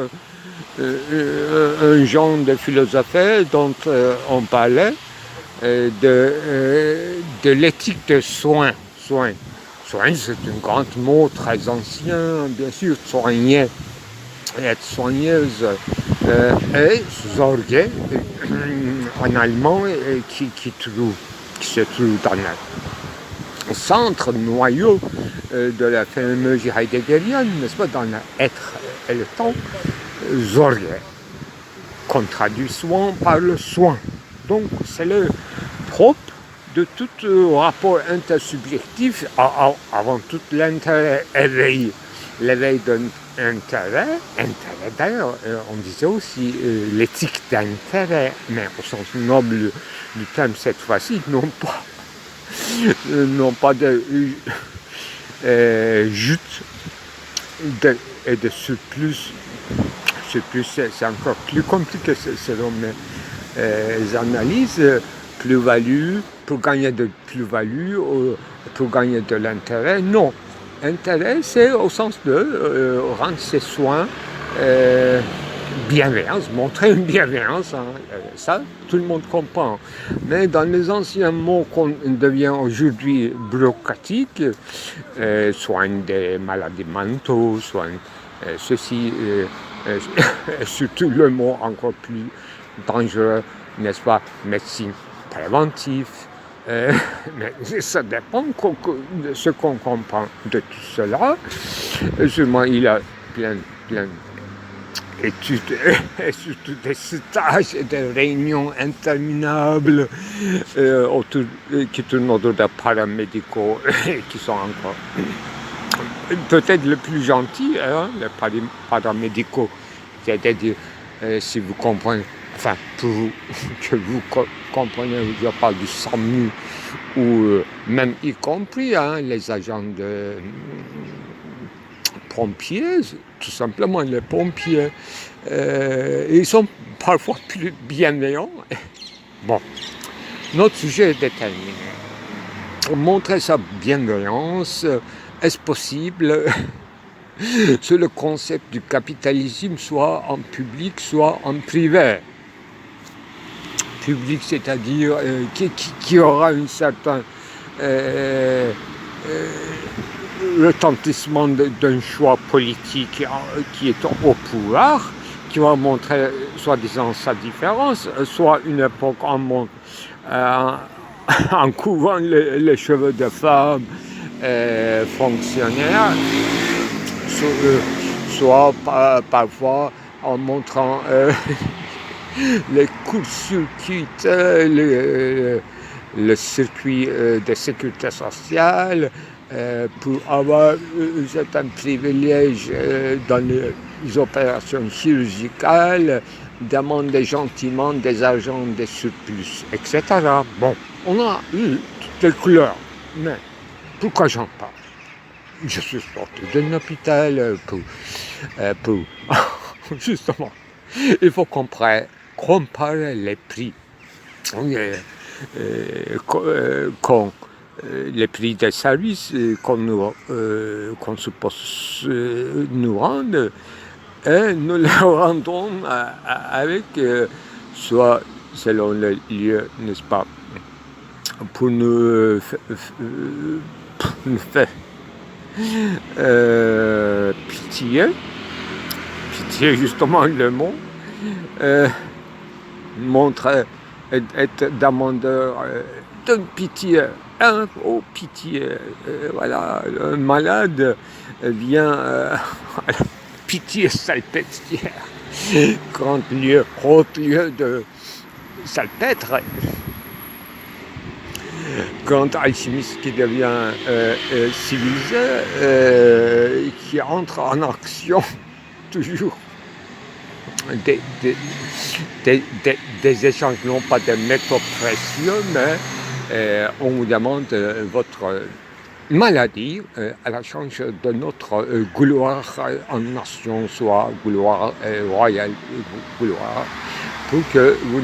un genre de philosophie dont on parlait de l'éthique des soins. Soin, c'est un grand mot très ancien, bien sûr, soigner, être soigneuse, et Sorge en allemand qui se trouve dans le centre, noyau de la fameuse heideggerienne, n'est-ce pas, dans l'être et le temps, Sorge, qu'on traduit souvent par le soin. Donc c'est le propre de tout rapport intersubjectif, avant tout l'intérêt éveillé. L'éveil d'un intérêt d'ailleurs, on disait aussi l'éthique d'intérêt, mais au sens noble du terme cette fois-ci, non pas de jute et de surplus. C'est encore plus compliqué selon mes analyses. Plus-value, pour gagner de plus-value, pour gagner de l'intérêt, non. Intérêt, c'est au sens de rendre ses soins bienveillance, montrer une bienveillance, hein, ça tout le monde comprend. Mais dans les anciens mots qu'on devient aujourd'hui bureaucratiques, soin des maladies mentaux, soin Ceci est surtout le mot encore plus dangereux, n'est-ce pas, médecine préventive. Mais ça dépend de ce qu'on comprend de tout cela. Sûrement, il a plein d'études et surtout des stages et des réunions interminables qui tournent autour des paramédicaux qui sont encore peut-être le plus gentil, hein, les paramédicaux, c'est-à-dire si vous comprenez, enfin pour vous, que vous comprenez, je parle du SAMU ou même y compris les agents de pompiers, tout simplement les pompiers, ils sont parfois plus bienveillants. Bon, notre sujet est déterminé. Montrer sa bienveillance, est-ce possible sur le concept du capitalisme, soit en public, soit en privé? Public, c'est-à-dire qui aura un certain retentissement d'un choix politique qui est au pouvoir, qui va montrer soi-disant sa différence, soit une époque en couvrant les cheveux de femmes fonctionnaires, soit parfois en montrant les courts-circuits, le circuit de sécurité sociale, pour avoir un certain privilège dans les opérations chirurgicales, demander gentiment des argents, des surplus, etc. Bon, on a eu toutes les couleurs, mais pourquoi j'en parle? Je suis sorti d'un hôpital pour justement, il faut comparer les prix. Les prix des services qu'on suppose nous rendre, et nous les rendons avec, soit selon le lieu, n'est-ce pas, pour nous faire pitié justement le mot, montrer, être demandeur de pitié, pitié, voilà, un malade vient, pitié salpêtrière, haut lieu de salpêtre, grand alchimiste qui devient civilisé, qui entre en action toujours des échanges, non pas des métaux précieux, mais on vous demande votre maladie à la change de notre gloire en nation, soit gloire royale, gloire, pour que vous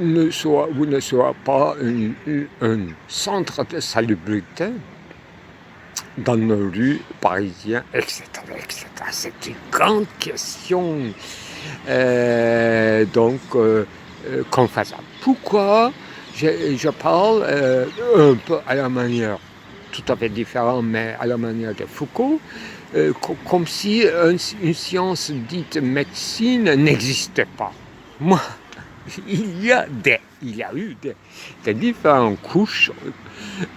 ne soyez pas un centre de salubrité dans nos rues parisiennes, etc. C'est une grande question qu'on fasse. Pourquoi je parle un peu à la manière, tout à fait différente, mais à la manière de Foucault, comme si une science dite médecine n'existait pas. Moi, il y a eu des différentes couches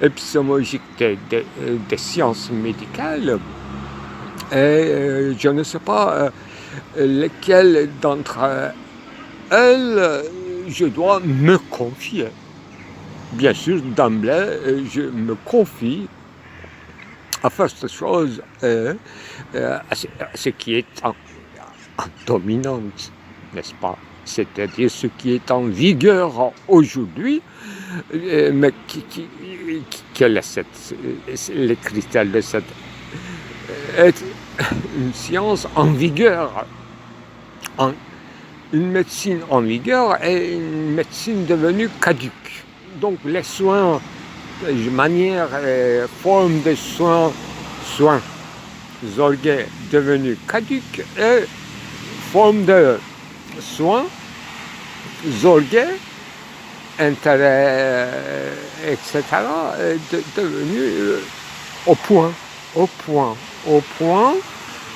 épistémologiques des sciences médicales, et je ne sais pas lesquelles d'entre elles je dois me confier. Bien sûr, d'emblée, je me confie à cette chose, à ce qui est en dominante, n'est-ce pas? C'est-à-dire ce qui est en vigueur aujourd'hui, mais quel est le critère de cette est une science en vigueur, une médecine en vigueur et une médecine devenue caduque. Donc les soins, manière et forme de soins orgues devenus caduques et forme de soins orgues, intérêts, etc. devenus au point. au point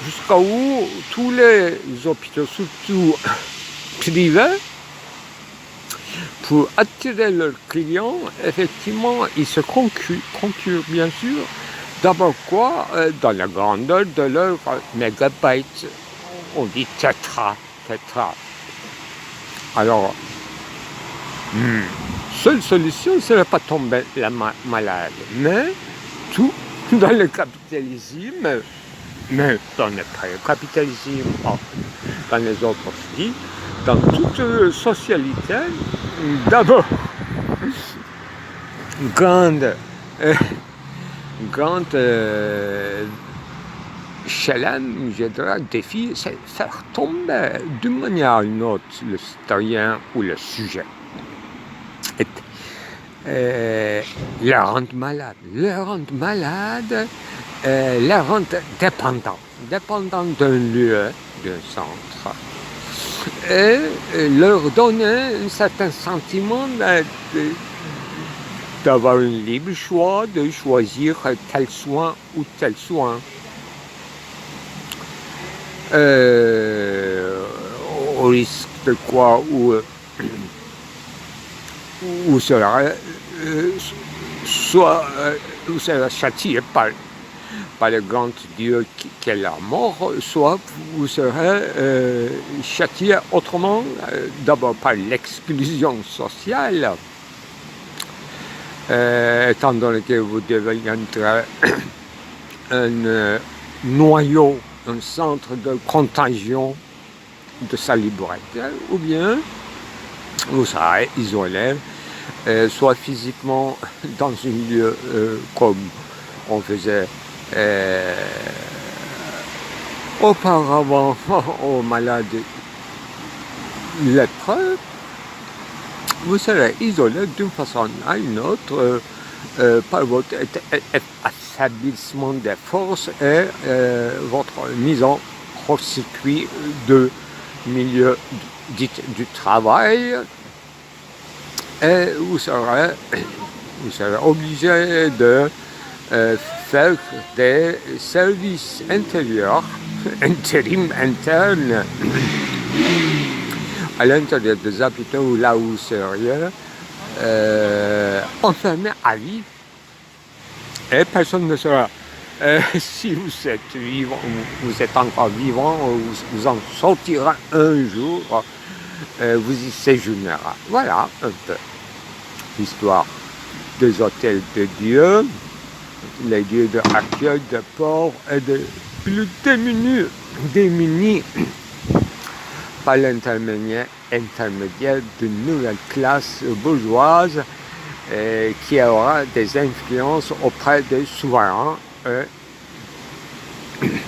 jusqu'à où tous les hôpitaux, surtout privés, pour attirer leurs clients, effectivement, ils se concurrent bien sûr. D'abord quoi? Dans la grandeur de leur mégabyte. On dit tétra. Alors, seule solution, ce n'est pas tomber malade, mais tout dans le capitalisme, mais dans le pré-capitalisme, dans les autres aussi, dans toute socialité, d'abord, grande challenge, je dirais, défi, c'est faire tomber d'une manière ou d'une autre le citoyen ou le sujet. Le rendre malade, le rendre dépendant d'un lieu, d'un centre, et leur donner un certain sentiment d'avoir un libre choix, de choisir tel soin ou tel soin. Au risque de quoi, ou sera châtié par le grand Dieu qui est la mort, soit vous serez châtié autrement, d'abord par l'exclusion sociale, étant donné que vous deviendrez un noyau, un centre de contagion de salubrité, ou bien vous serez isolé, soit physiquement dans un lieu comme on faisait auparavant aux malades lépreux, vous serez isolé d'une façon à une autre par votre affaiblissement des forces et votre mise en hors-circuit de milieu dit du travail, et vous serez obligé de faire des services intérieurs, intérim interne, à l'intérieur des hôpitaux, là où vous seriez enfermé à vie, et personne ne sera. Si vous êtes vivant, vous êtes encore vivant, vous en sortirez un jour, vous y séjournerez. Voilà un peu l'histoire des hôtels de Dieu, les dieux de accueil, de pauvres et de plus démunis par l'intermédiaire d'une nouvelle classe bourgeoise qui aura des influences auprès des souverains,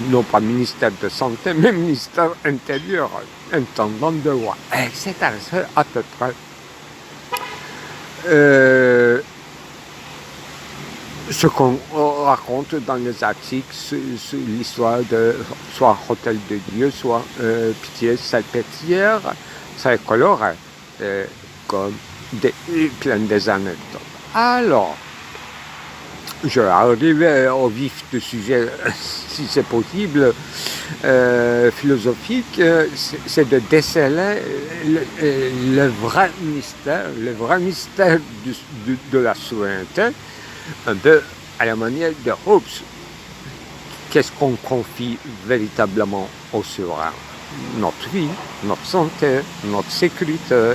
non pas ministère de santé, mais ministère intérieur, intendant de roi, etc. C'est à peu près ce qu'on raconte dans les articles sur l'histoire de soit Hôtel de Dieu, soit Pitié Salpêtrière. C'est coloré, comme plein des anecdotes. Alors, je vais arriver au vif du sujet, si c'est possible, philosophique, c'est de déceler le vrai mystère de la souveraineté, un peu à la manière de Hobbes. Qu'est-ce qu'on confie véritablement au souverain? Notre vie, notre santé, notre sécurité.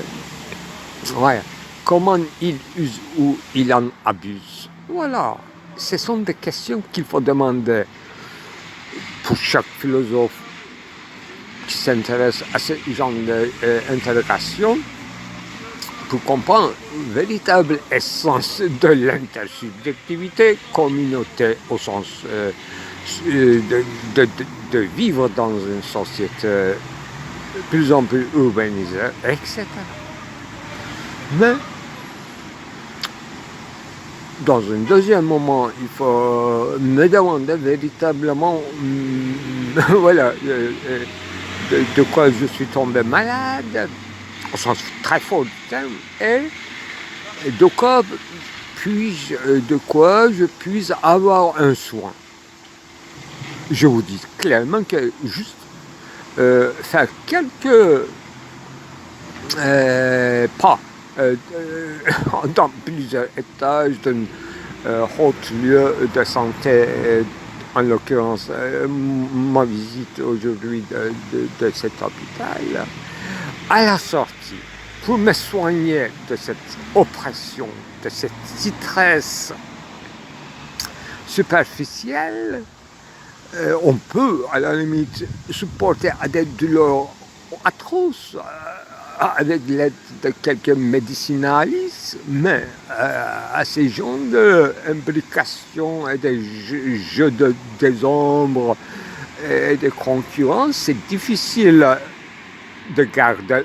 Ouais. Comment il use ou il en abuse? Voilà. Ce sont des questions qu'il faut demander pour chaque philosophe qui s'intéresse à ce genre d'interrogation pour comprendre la véritable essence de l'intersubjectivité, communauté au sens de vivre dans une société de plus en plus urbanisée, etc. Mais dans un deuxième moment, il faut me demander véritablement voilà, de quoi je suis tombé malade, au sens très fort du terme, et de quoi je puis avoir un soin. je vous dis clairement que juste faire quelques pas dans plusieurs étages d'un haut lieu de santé, en l'occurrence ma visite aujourd'hui de cet hôpital, à la sortie, pour me soigner de cette oppression, de cette détresse superficielle, on peut à la limite supporter à des douleurs atroces avec l'aide de quelques médicinalistes, mais à ces genres d'imbrications et des jeux des ombres et de concurrence, c'est difficile de garder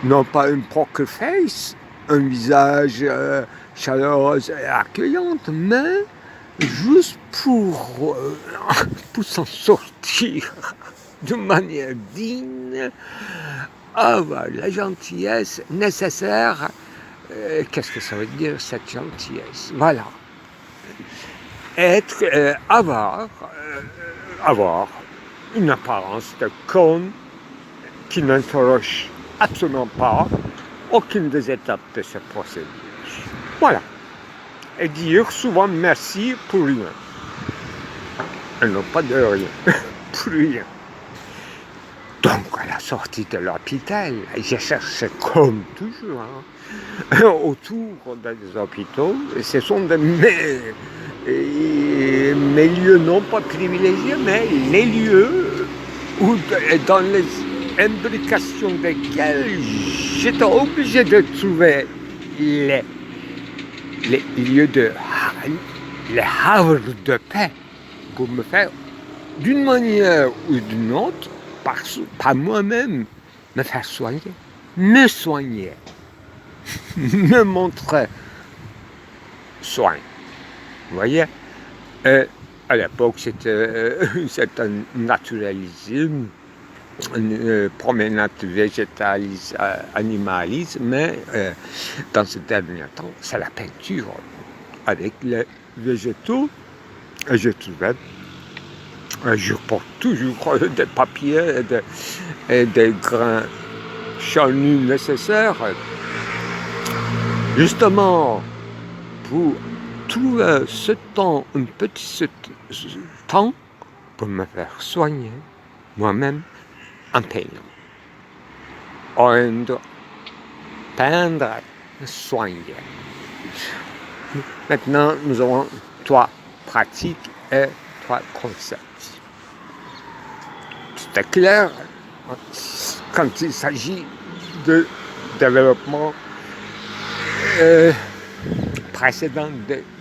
non pas une poker face, un visage chaleureux et accueillant, mais juste pour s'en sortir de manière digne, avoir la gentillesse nécessaire. Qu'est-ce que ça veut dire, cette gentillesse? Voilà. Avoir une apparence de con qui n'interroge absolument pas aucune des étapes de cette procédure. Voilà. Et dire souvent merci pour rien. Et non pas de rien, pour rien. Donc, à la sortie de l'hôpital, j'ai cherché comme toujours, autour des hôpitaux, et ce sont mes lieux non pas privilégiés, mais les lieux où, dans les imbrications desquels j'étais obligé de trouver les lieux les havres de paix pour me faire, d'une manière ou d'une autre, par moi-même, me faire soigner, me soigner, me montrer soin. Vous voyez, à l'époque, c'était un naturalisme, un promenade végétalisme, animalisme, mais dans ce dernier temps, c'est la peinture avec les végétaux. Et je trouvais, je porte toujours des papiers et des grains charnus nécessaires, justement pour trouver ce temps, un petit temps, pour me faire soigner moi-même en peignant. Peindre, soigner. Maintenant, nous avons 3 pratiques et 3 concepts. C'est clair quand il s'agit de développement précédent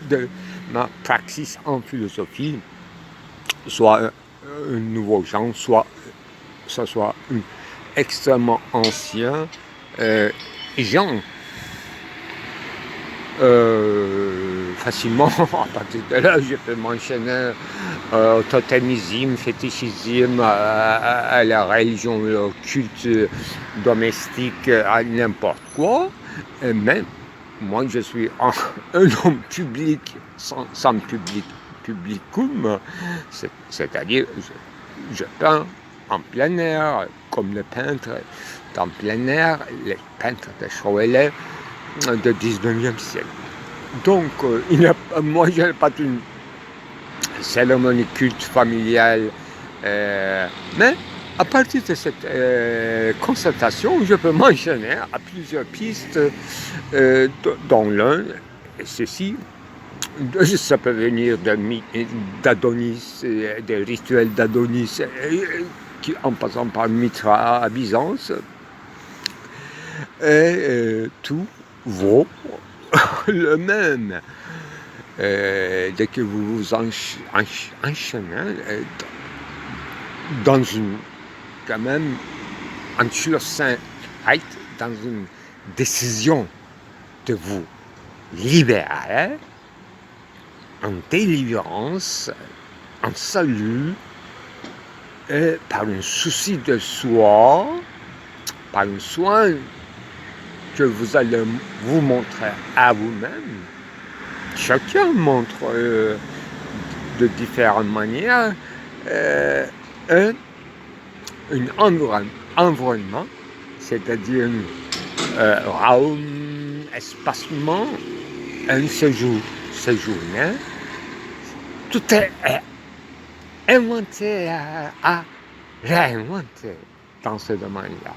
de ma praxis en philosophie, soit un nouveau genre, soit ce soit un extrêmement ancien genre. Facilement, à partir de là, je peux m'enchaîner au totémisme, fétichisme, à la religion, au culte domestique, à n'importe quoi. Mais moi, je suis un homme public, sans publicum, c'est-à-dire je peins en plein air, comme le peintre en plein air, les peintres de Chauvelet du 19e siècle. Donc, moi, je n'ai pas une cérémonie culte familiale, mais à partir de cette constatation, je peux m'enchaîner à plusieurs pistes, dont l'un, et ceci, ça peut venir d'Adonis, des rituels d'Adonis, en passant par Mitra à Byzance, et tout vaut le même. Dès que vous vous enchaînez dans une, quand même, en sursaint, dans une décision de vous libérer, en délivrance, en salut, et par un souci de soi, par un soin que vous allez vous montrer à vous-même. Chacun montre de différentes manières un environnement, c'est-à-dire raum, espacement, un séjourné. Tout est inventé à réinventer dans ce domaine-là.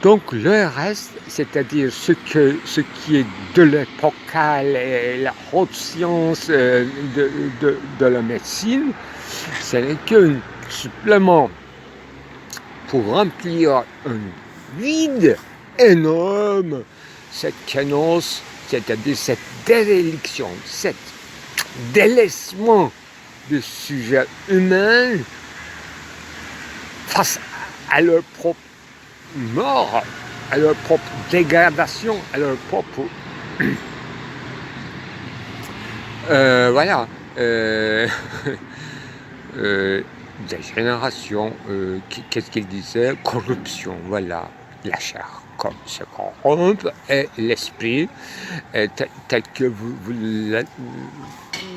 Donc le reste, c'est-à-dire ce qui est de l'épocale et la haute science de la médecine, ce n'est qu'un supplément pour remplir un vide énorme, cette kénos, c'est-à-dire cette déréliction, cet délaissement du sujet humain face à leur propre mort, à leur propre dégradation, à leur propre voilà dégénération, qu'est-ce qu'il disait, corruption, voilà, la chair comme se corrompt et l'esprit tel que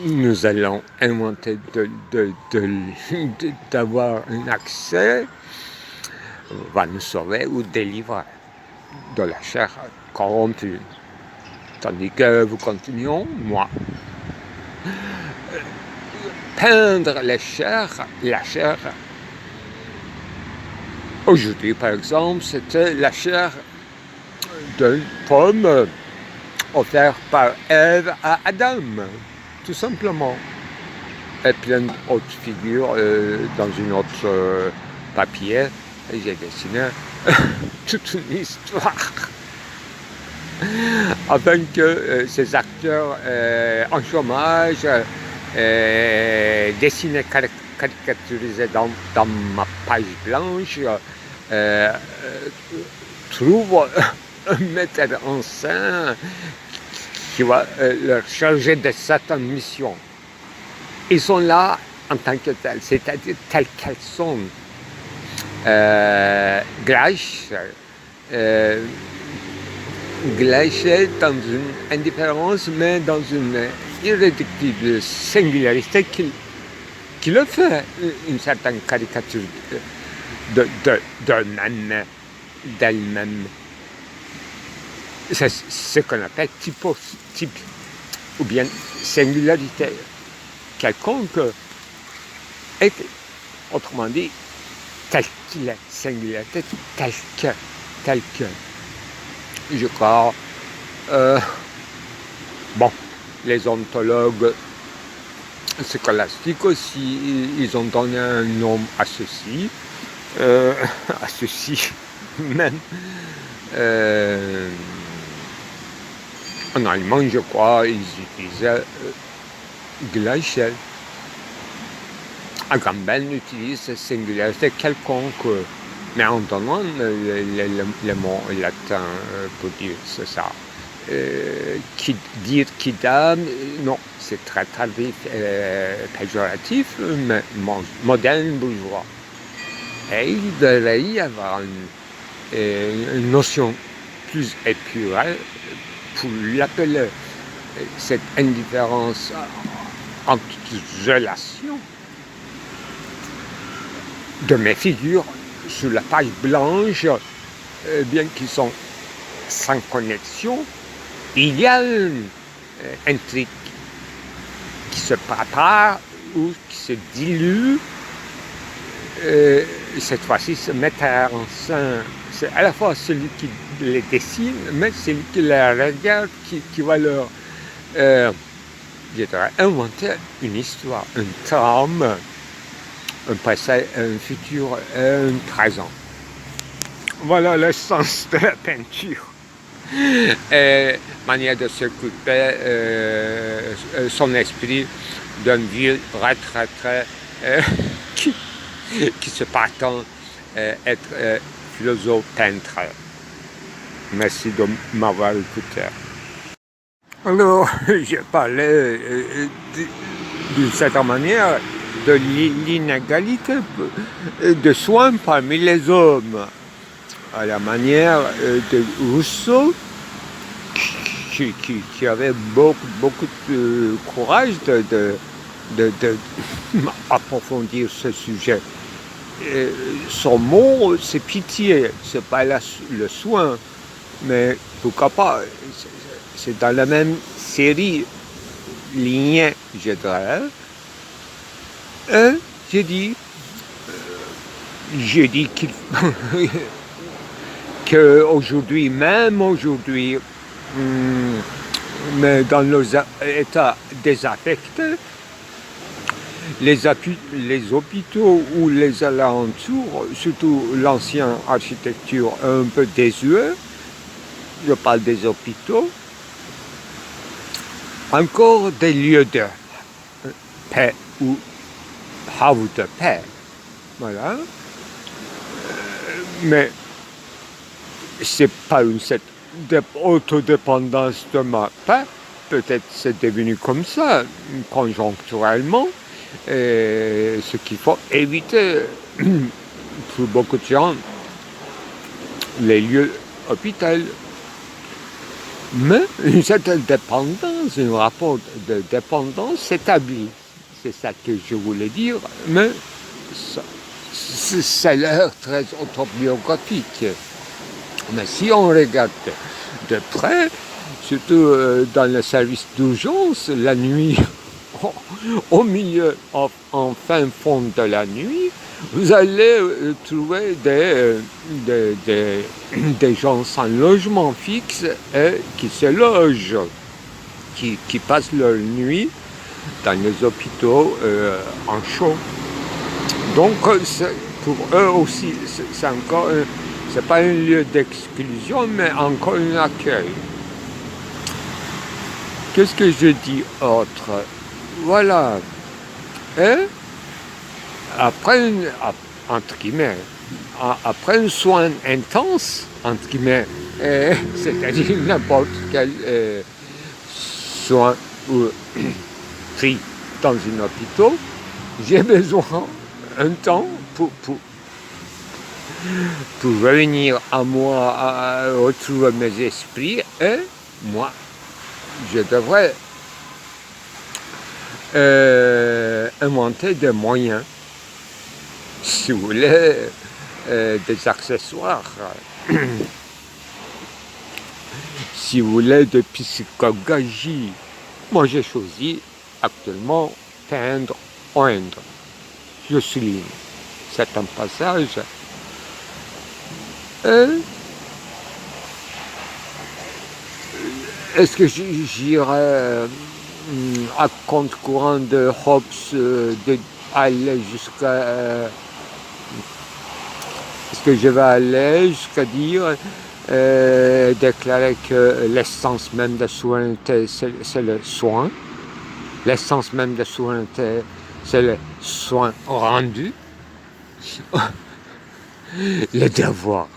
nous allons inventer d'avoir un accès va nous sauver ou délivrer de la chair corrompue. Tandis que nous continuons, moi, peindre la chair, aujourd'hui par exemple, c'était la chair d'une pomme offerte par Ève à Adam, tout simplement. Et plein d'autres figures dans une autre papier. Et j'ai dessiné toute une histoire afin que ces acteurs en chômage, dessinés, caricaturisés dans ma page blanche, trouvent un metteur en scène qui va leur charger de certaines missions. Ils sont là en tant que tels, c'est-à-dire tels qu'elles sont. Gleich dans une indifférence, mais dans une irréductible singularité qui le fait une certaine caricature d'elle-même. C'est ce qu'on appelle type, ou bien singularité quelconque, est, autrement dit, tel qu'il est, singularité, tel que. Je crois, bon, les ontologues scolastiques aussi, ils ont donné un nom à ceci même. En allemand, je crois, ils utilisaient Gleichheit. Agamben utilise singularité quelconque, mais en donnant le mot latin pour dire c'est ça. Dire quidam, non, c'est très tardif, péjoratif, mais moderne bourgeois. Et il devrait y avoir une notion plus épurée pour l'appeler cette indifférence entre relations de mes figures sur la page blanche, bien qu'ils sont sans connexion, il y a une intrigue qui se prépare ou qui se dilue. Cette fois-ci, ce metteur en scène, c'est à la fois celui qui les dessine, mais celui qui les regarde, qui va leur inventer une histoire, une trame, un passé, un futur, un présent. Voilà le sens de la peinture. Manière de s'occuper son esprit d'une ville retraitée qui se prétend être philosophe peintre. Merci de m'avoir écouté. Alors, j'ai parlé d'une certaine manière de l'inégalité de soins parmi les hommes, à la manière de Rousseau, qui avait beaucoup de courage de approfondir ce sujet. Son mot, c'est pitié, c'est pas le soin, mais pourquoi pas, c'est dans la même série lignée, je dirais. Et j'ai dit qu'aujourd'hui, même aujourd'hui, mais dans nos états désaffectés, les hôpitaux ou les alentours, surtout l'ancienne architecture un peu désuète, je parle des hôpitaux, encore des lieux de paix ou havre de paix. Voilà. Mais c'est pas cette autodépendance de ma paix. Peut-être c'est devenu comme ça, conjoncturellement. Et ce qu'il faut éviter pour beaucoup de gens, les lieux hospitaliers. Mais une certaine dépendance, un rapport de dépendance s'établit. C'est ça que je voulais dire, mais ça a l'air très autobiographique. Mais si on regarde de près, surtout dans le service d'urgence, la nuit, au milieu, en fin fond de la nuit, vous allez trouver des gens sans logement fixe et qui se logent, qui passent leur nuit dans les hôpitaux en chaud. Donc pour eux aussi, c'est pas un lieu d'exclusion, mais encore un accueil. Qu'est-ce que je dis autre? Voilà. Et après entre guillemets, après un soin intense, entre guillemets, c'est-à-dire n'importe quel soin pris dans un hôpital, j'ai besoin d'un temps pour revenir à moi, à retrouver mes esprits, et moi, je devrais inventer des moyens, si vous voulez, des accessoires, si vous voulez, de psychologie. Moi, j'ai choisi actuellement peindre, oindre. Je souligne certains passages. Est-ce que j'irai à contre-courant de Hobbes, d'aller jusqu'à... est-ce que je vais aller jusqu'à dire, déclarer que l'essence même de souveraineté, c'est le soin. L'essence même de souveraineté, c'est le soin rendu. Les devoirs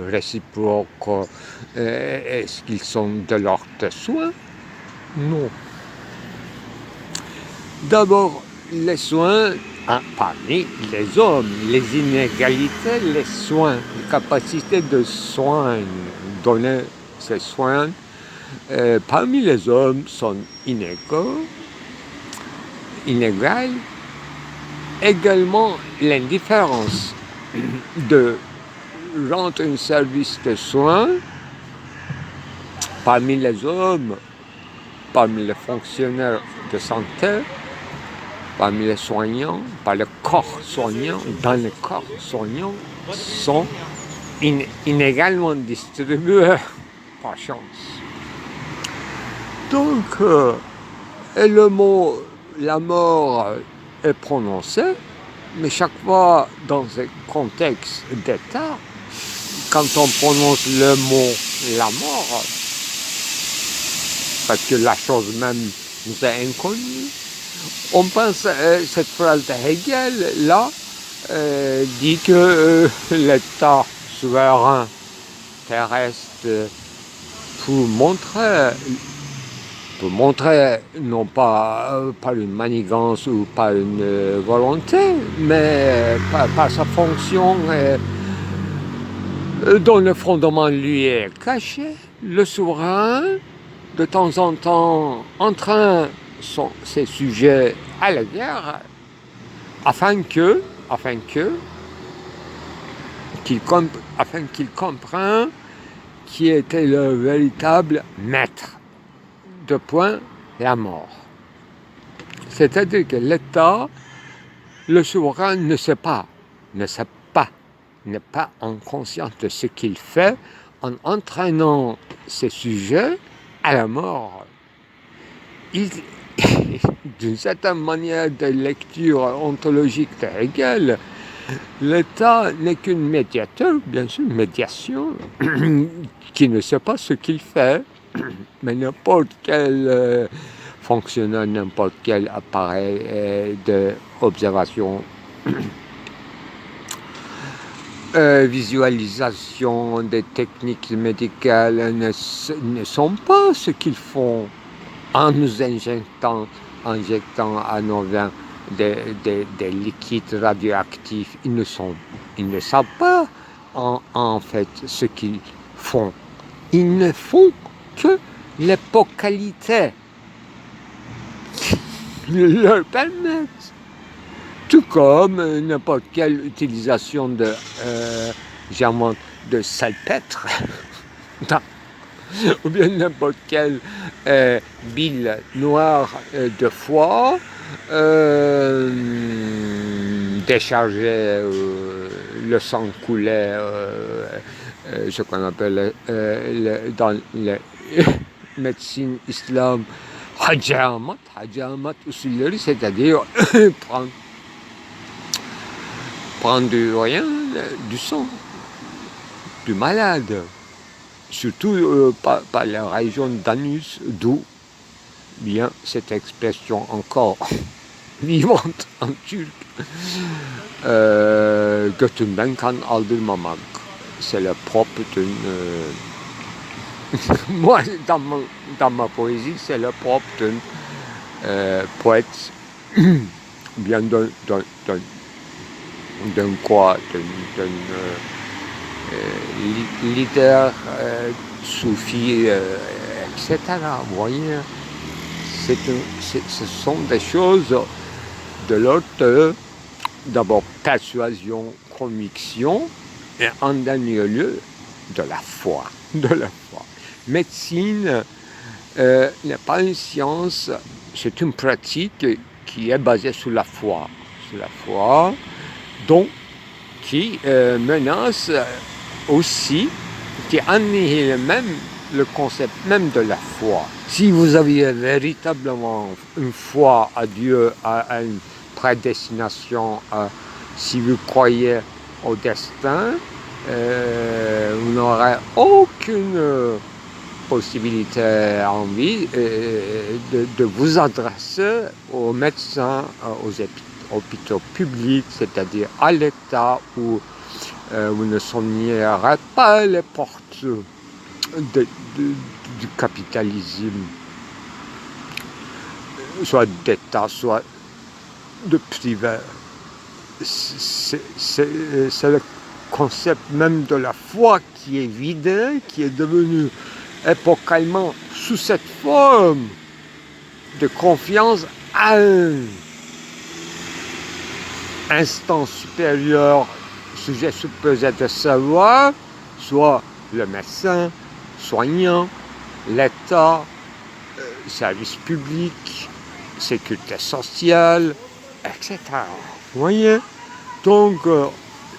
réciproques, est-ce qu'ils sont de l'ordre de soin? Non. D'abord, les soins, parmi les hommes, les inégalités, les soins, les capacités de soins, donner ces soins, parmi les hommes sont inégales. Également, l'indifférence de rendre un service de soins parmi les hommes, parmi les fonctionnaires de santé, parmi les soignants, par le corps soignant, dans le corps soignant, sont inégalement distribués par chance. Donc, et le mot, la mort est prononcé, mais chaque fois dans un contexte d'état, quand on prononce le mot la mort, parce que la chose même nous est inconnue, on pense à cette phrase de Hegel, là, dit que l'état souverain terrestre, pour montrer non pas par une manigance ou par une volonté, mais par sa fonction dont le fondement lui est caché, le souverain, de temps en temps, entraîne ses sujets à la guerre afin qu'il comprenne qui était le véritable maître. De point, la mort. C'est-à-dire que l'État, le souverain n'est pas en conscience de ce qu'il fait en entraînant ses sujets à la mort. D'une certaine manière de lecture ontologique de Hegel, l'État n'est qu'un médiateur, bien sûr, une médiation, qui ne sait pas ce qu'il fait, mais n'importe quel fonctionnaire, n'importe quel appareil d'observation, visualisation des techniques médicales ne sont pas ce qu'ils font en nous injectant à nos veins des liquides radioactifs. Ils ne savent pas en fait ce qu'ils font. Ils ne font que l'épocalité qui leur permettent. Tout comme n'importe quelle utilisation de salpêtre, ou bien n'importe quelle bile noire de foie, décharger le sang coulait, ce qu'on appelle dans la médecine islam, hajamat usulleri, c'est-à-dire prendre du sang du malade, surtout par la région d'anus, d'où vient cette expression encore vivante en turc, götümden kan aldırmamak. C'est le propre d'une... Moi, dans ma poésie, c'est le propre d'un poète, bien d'un leader soufi, etc. Vous voyez, ce sont des choses de l'ordre, d'abord persuasion, conviction, et en dernier lieu, de la foi. Médecine n'est pas une science, c'est une pratique qui est basée sur la foi. Donc qui menace aussi, qui annihile même le concept même de la foi. Si vous aviez véritablement une foi à Dieu, à une prédestination, si vous croyez au destin, vous n'aurez aucune possibilité, envie de vous adresser aux médecins, aux hôpitaux publics, c'est-à-dire à l'État, où vous ne sonnerez pas les portes du capitalisme, soit d'État, soit de privé. C'est le concept même de la foi qui est vidé, qui est devenu épocalement sous cette forme de confiance à un instant supérieur, sujet supposé de savoir, soit le médecin, soignant, l'État, service public, sécurité sociale, etc. Vous voyez? Donc,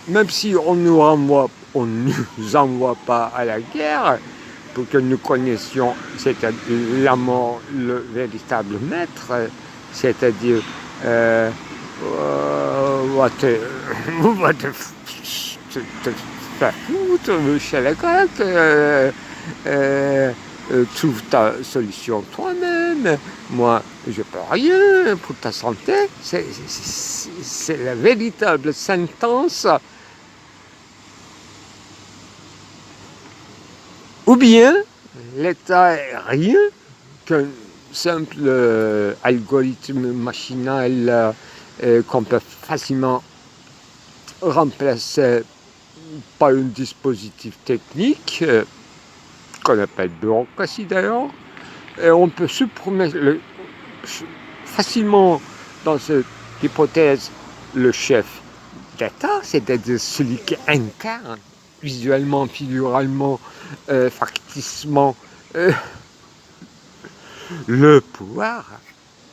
même si on ne nous envoie pas à la guerre, pour que nous connaissions, c'est-à-dire la mort, le véritable maître, c'est-à-dire va te faire foutre chez les Grecs, trouve ta solution toi-même, moi je peux rien pour ta santé, c'est la véritable sentence. Ou bien l'État est rien qu'un simple algorithme machinal qu'on peut facilement remplacer par un dispositif technique qu'on appelle bureaucratie d'ailleurs, et on peut supprimer facilement dans cette hypothèse le chef d'État, c'est-à-dire celui qui incarne visuellement, figuralement, facticement le pouvoir.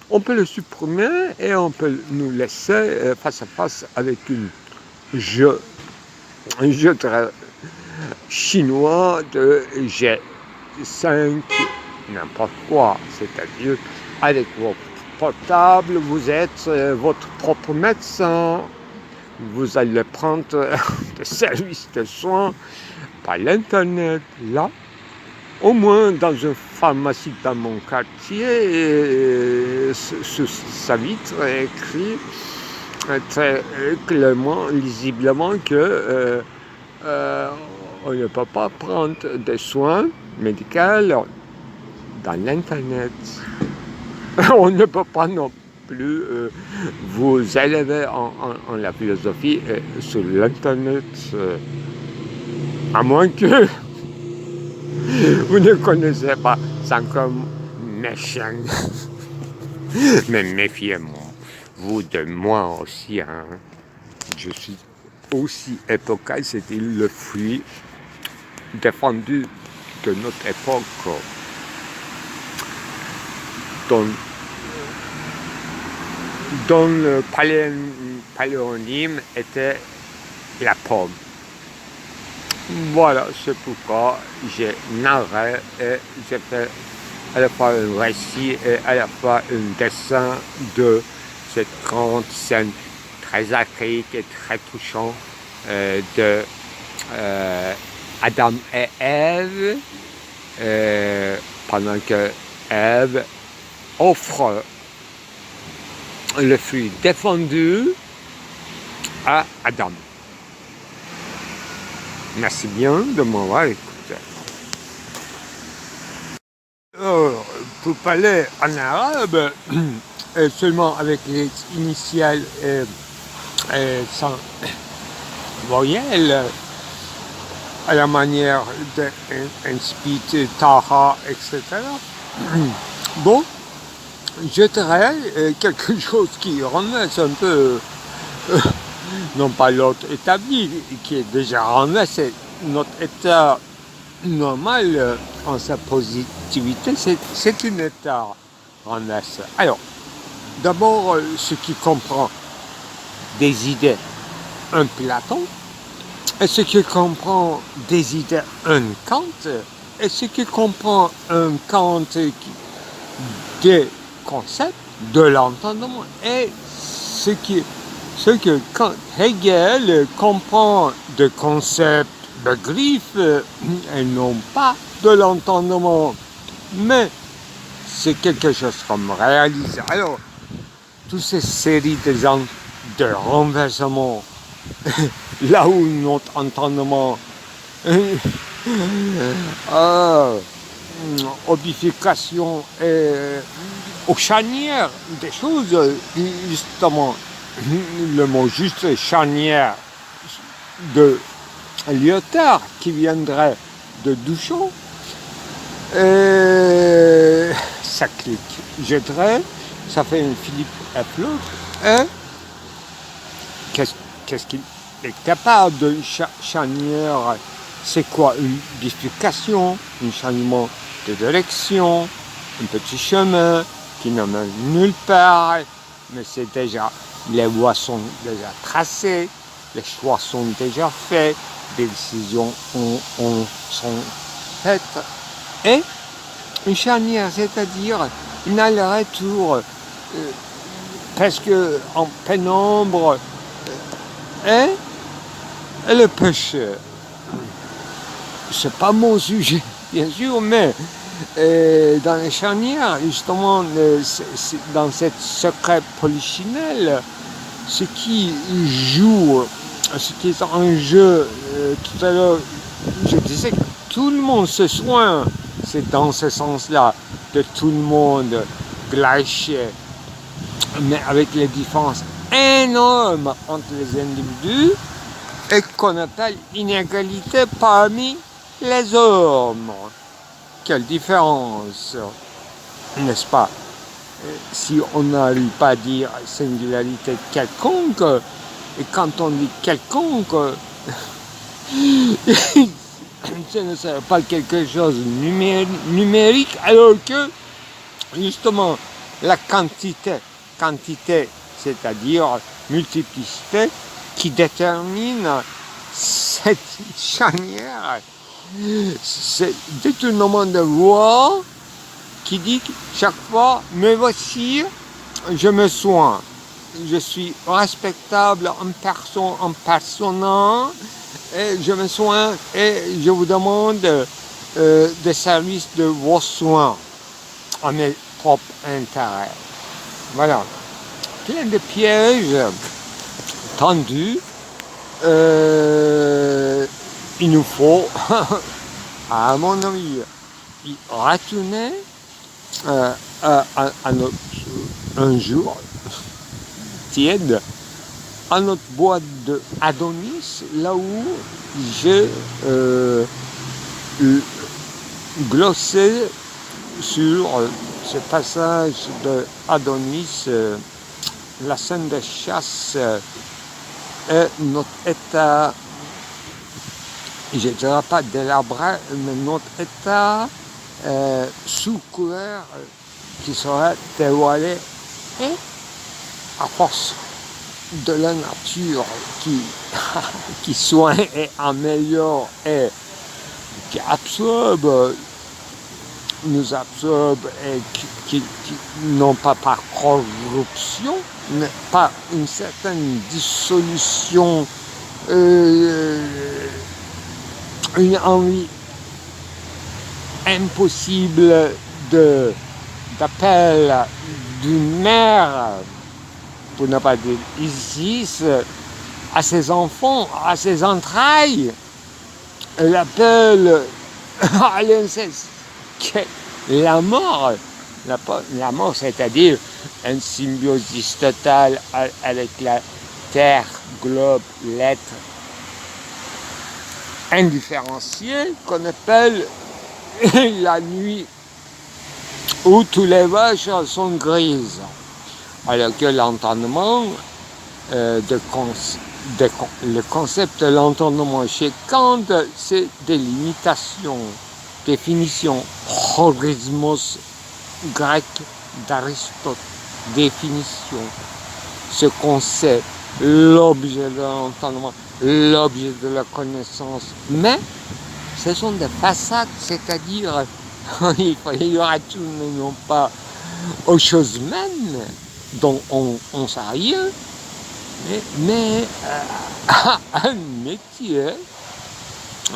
On peut le supprimer et on peut nous laisser face à face avec un jeu chinois de G5, n'importe quoi, c'est-à-dire avec vos portables, vous êtes votre propre médecin, vous allez prendre des services de soins par l'internet. Là, au moins dans une pharmacie dans mon quartier, sur sa vitre est écrit très clairement, lisiblement que on ne peut pas prendre des soins médicaux dans l'internet. On ne peut pas non plus vous élever en la philosophie sur l'internet, à moins que vous ne connaissez pas ça comme méchant. Mais méfiez-moi, vous de moi aussi, hein. Je suis aussi épocal, c'était le fruit défendu de notre époque, dont le paléonyme était la pomme. Voilà, c'est pourquoi j'ai narré et j'ai fait à la fois un récit et à la fois un dessin de cette grande scène très archaïque et très touchante de Adam et Ève, pendant que Ève offre le fruit défendu à Adam. Merci bien de m'avoir écouté. Pour parler en arabe, seulement avec les initiales sans voyelles, à la manière d'un speed Taha, etc. Bon, je dirais quelque chose qui remet un peu, non pas l'autre établi, qui est déjà remet, c'est notre état normal en sa positivité, c'est un état remet. Alors, d'abord, ce qui comprend des idées, un Platon, et ce qui comprend des idées, un Kant, et ce qui comprend un Kant des concepts, de l'entendement, et ce que Hegel comprend de concepts, de griffes, et non pas de l'entendement, mais c'est quelque chose comme réalisé. Alors, toutes ces séries de renversements, là où notre entendement, obification et aux charnières des choses, justement, le mot juste charnière de Lyotard qui viendrait de Duchamp, ça clique, je dirais, ça fait un Philippe Eplotre, et qu'est-ce qu'il est capable de charnière? C'est quoi une bifurcation, un changement de direction, un petit chemin qui ne mène nulle part, mais c'est déjà, les voies sont déjà tracées, les choix sont déjà faits, des décisions sont faites. Et une charnière, c'est-à-dire un aller-retour presque en pénombre, et le péché. C'est pas mon sujet, bien sûr, mais dans les charnières, justement, dans cette secret polychinelle, ce qui joue, ce qui est en jeu, tout à l'heure, je disais que tout le monde se soigne, c'est dans ce sens-là, que tout le monde gleich, mais avec les différences énormes entre les individus, et qu'on appelle inégalité parmi les hommes. Quelle différence, n'est-ce pas? si on n'arrive pas à dire singularité quelconque, et quand on dit quelconque, ce ne serait pas quelque chose de numérique, alors que justement la quantité, c'est-à-dire multiplicité, qui détermine cette charnière, c'est détournement de loi qui dit que chaque fois, me voici, je me soigne, je suis respectable en personnant, et je me soigne et je vous demande des services de vos soins à mes propres intérêts. Voilà. Plein de pièges tendus. Il nous faut, à mon avis, y retourner un jour tiède à notre boîte de Adonis, là où j'ai glossé sur ce passage de Adonis, la scène de chasse et notre état, je ne dirais pas délabré, mais notre état sous couvert qui serait dévoilé, et à force de la nature qui soigne et améliore et qui nous absorbe et qui non pas par corruption, mais par une certaine dissolution, une envie impossible d'appel d'une mère, pour ne pas dire Isis, à ses enfants, à ses entrailles, l'appel à l'inceste, la mort, c'est-à-dire une symbiosis totale avec la terre, globe, l'être indifférencié qu'on appelle la nuit, où tous les vaches sont grises. Alors que l'entendement, le concept de l'entendement chez Kant, c'est des limitations, définition, horismos grec d'Aristote, définition, ce qu'on sait, l'objet de l'entendement, l'objet de la connaissance, mais ce sont des façades, c'est-à-dire il y aura tout, non pas aux choses mêmes dont on ne sait rien, mais un métier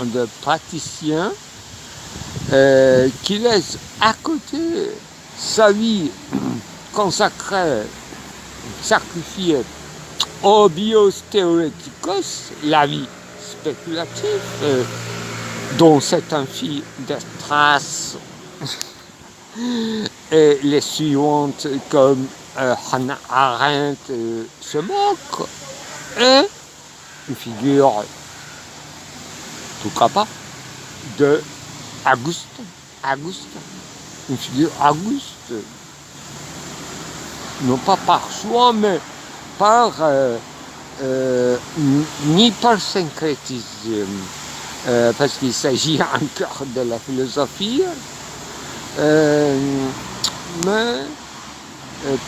de praticien qui laisse à côté sa vie consacrée, sacrifiée au bios théoreticos, la vie spéculative, dont c'est un fil de traces, et les suivantes comme Hannah Arendt se moque, et une figure, pourquoi pas, de Augustin, une figure Auguste, non pas par soi, mais par ni par syncrétisme, parce qu'il s'agit encore de la philosophie, mais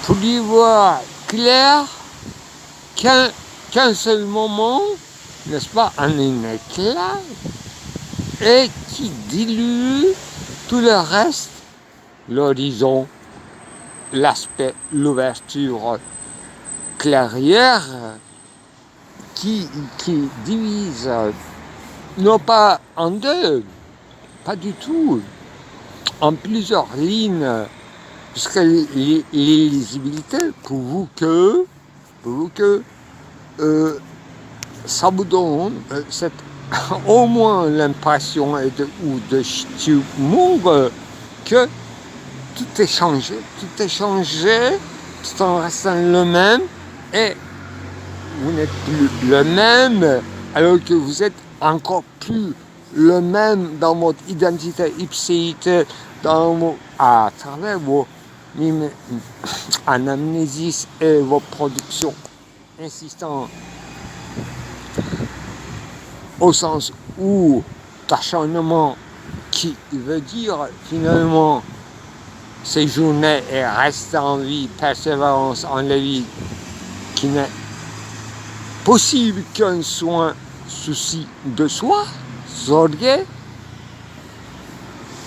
pour y voir clair qu'un seul moment, n'est-ce pas, en un éclat, et qui dilue tout le reste, l'horizon, l'aspect, l'ouverture clairière, qui divise, non pas en deux, pas du tout, en plusieurs lignes, puisque l'illisibilité prouve que ça vous donne au moins l'impression ou de Stimmung que tout est changé, tout en restant le même, et vous n'êtes plus le même, alors que vous êtes encore plus le même dans votre identité, ipséité, à travers Anamnésis et vos productions insistant au sens où d'acharnement qui veut dire finalement séjourner et rester en vie, persévérance en la vie qui n'est possible qu'un soin, souci de soi, sorgue,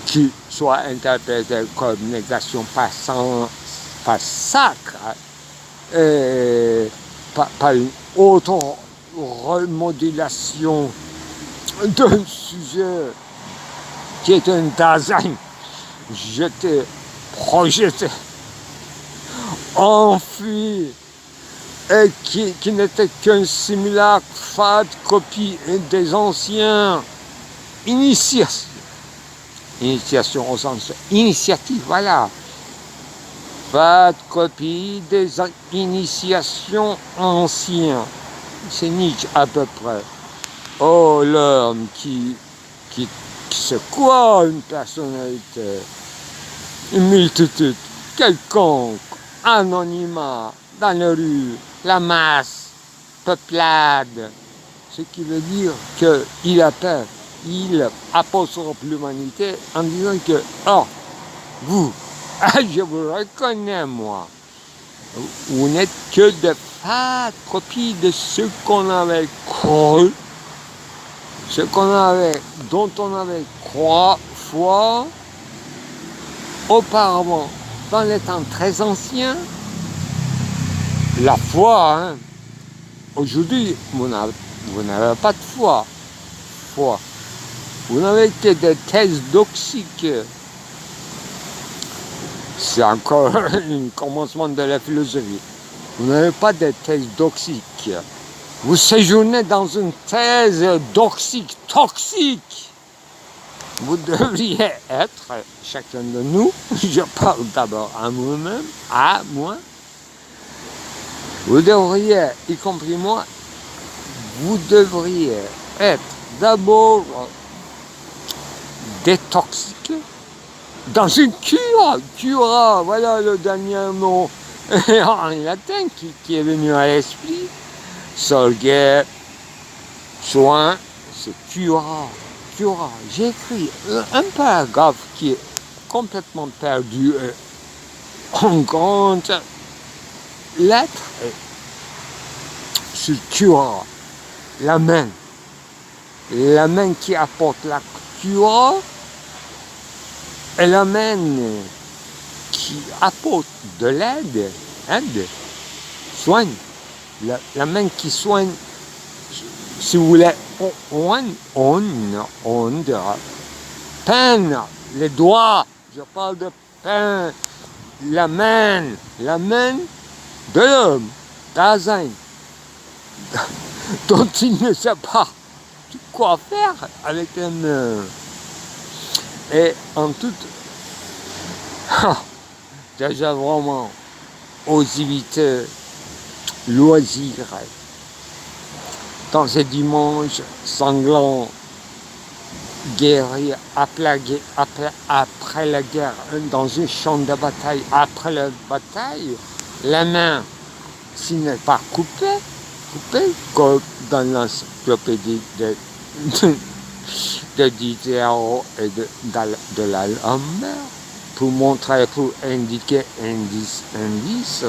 qui soit interprété comme négation par sacre, par une autre remodulation d'un sujet qui est un Dasein jeté, projeté, enfui, et qui n'était qu'un simulacre, fade, copie des anciens initiations. Initiation au sens initiative, voilà. Fade, copie des initiations anciennes. C'est Nietzsche à peu près. Oh, l'homme qui se croit une personnalité, une multitude, quelconque, anonymat, dans les rues, la masse, peuplade, ce qui veut dire qu'il a peur, il apostrophe l'humanité en disant que, oh, vous, je vous reconnais moi, vous n'êtes que de fades copies de ce qu'on avait cru, dont on avait foi auparavant, dans les temps très anciens. La foi, hein. Aujourd'hui, vous n'avez pas de foi. Vous n'avez que des thèses doxiques. C'est encore un commencement de la philosophie. Vous n'avez pas de thèses doxiques. Vous séjournez dans une thèse doxique, toxique. Vous devriez être, chacun de nous, je parle d'abord à moi-même, à moi, vous devriez, y compris moi, vous devriez être d'abord détoxiqué dans une cure. Cura, voilà le dernier mot en latin qui est venu à l'esprit. Sorgue, soin, c'est cura. J'ai écrit un paragraphe qui est complètement perdu en grande lettre sur cura, la main qui apporte la cura et la main qui apporte de l'aide, soigne, la main qui soigne, si vous voulez, on peine, les doigts, je parle de peine, la main de l'homme, Dasein, dont il ne sait pas quoi faire avec les mains. Et en toute, déjà vraiment, osivité, loisir, dans ces dimanches sanglants, guerriers, après la guerre, dans un champ de bataille, après la bataille, la main, s'il n'est pas coupée, comme dans l'encyclopédie de Diderot et de l'Alembert, pour indiquer indice,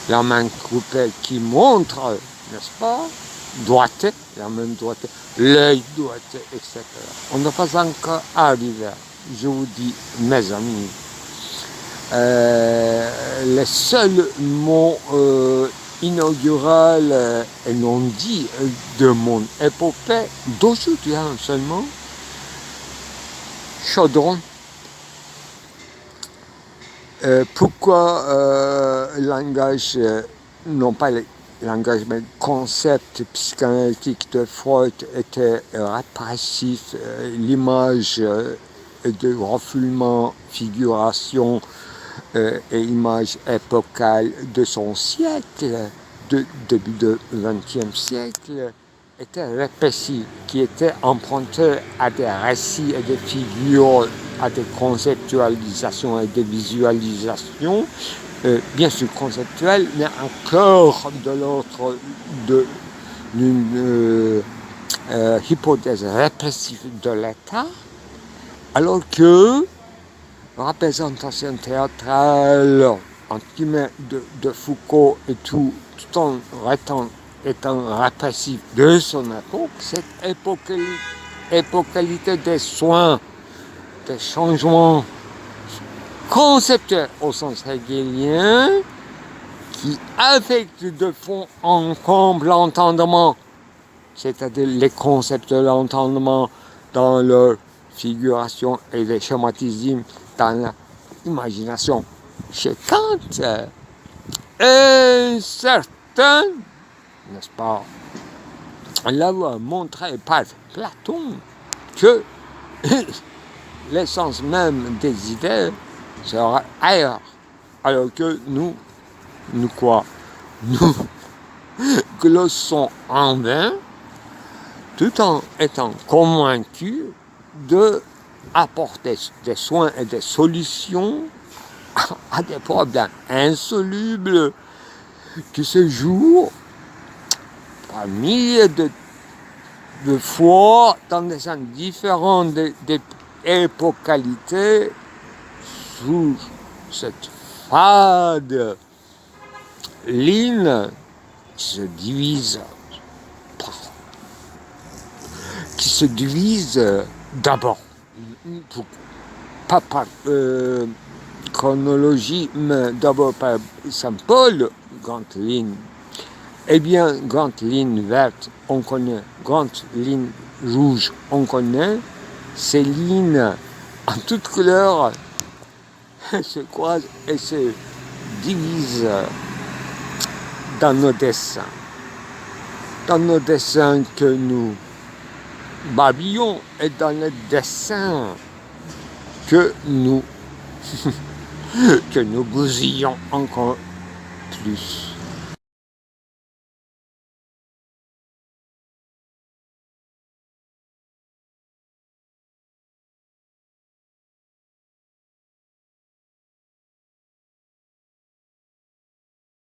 la main coupée qui montre, n'est-ce pas, doigté, la main doigtée, l'œil doigté, etc. On n'est pas encore arrivé, je vous dis, mes amis. Les seuls mots inauguraux et non dits de mon épopée d'aujourd'hui seulement, chaudron. Pourquoi langage, non pas le langage, mais le concept psychanalytique de Freud était répressif, l'image de refoulement, figuration et image épocale de son siècle, début du XXe siècle, était répressif, qui était emprunté à des récits et des figures, à des conceptualisations et des visualisations, bien sûr conceptuelles, mais un cœur de l'autre, d'une hypothèse répressive de l'État, alors que la représentation théâtrale entre guillemets, de Foucault et tout en étant répressif de son époque, cette épocalité des soins, des changements conceptuels au sens hegelien, qui affectent de fond en comble l'entendement, c'est-à-dire les concepts de l'entendement dans leur figuration et les schématismes dans l'imagination. Chez Kant, un certain, n'est-ce pas, l'avoir montré par Platon que l'essence même des idées sera ailleurs, alors que nous quoi, nous glossons en vain, tout en étant convaincus de apporter des soins et des solutions à des problèmes insolubles qui se jouent par milliers de fois dans des sens différents des épocalités sous cette fade ligne qui se divise d'abord pas par chronologie, mais d'abord par Saint-Paul, grande ligne. Eh bien, grande ligne verte, on connaît. Grande ligne rouge, on connaît. Ces lignes en toutes couleurs se croisent et se divisent dans nos dessins. Dans nos dessins que nous babillons et dans les dessins que nous bousillons encore plus.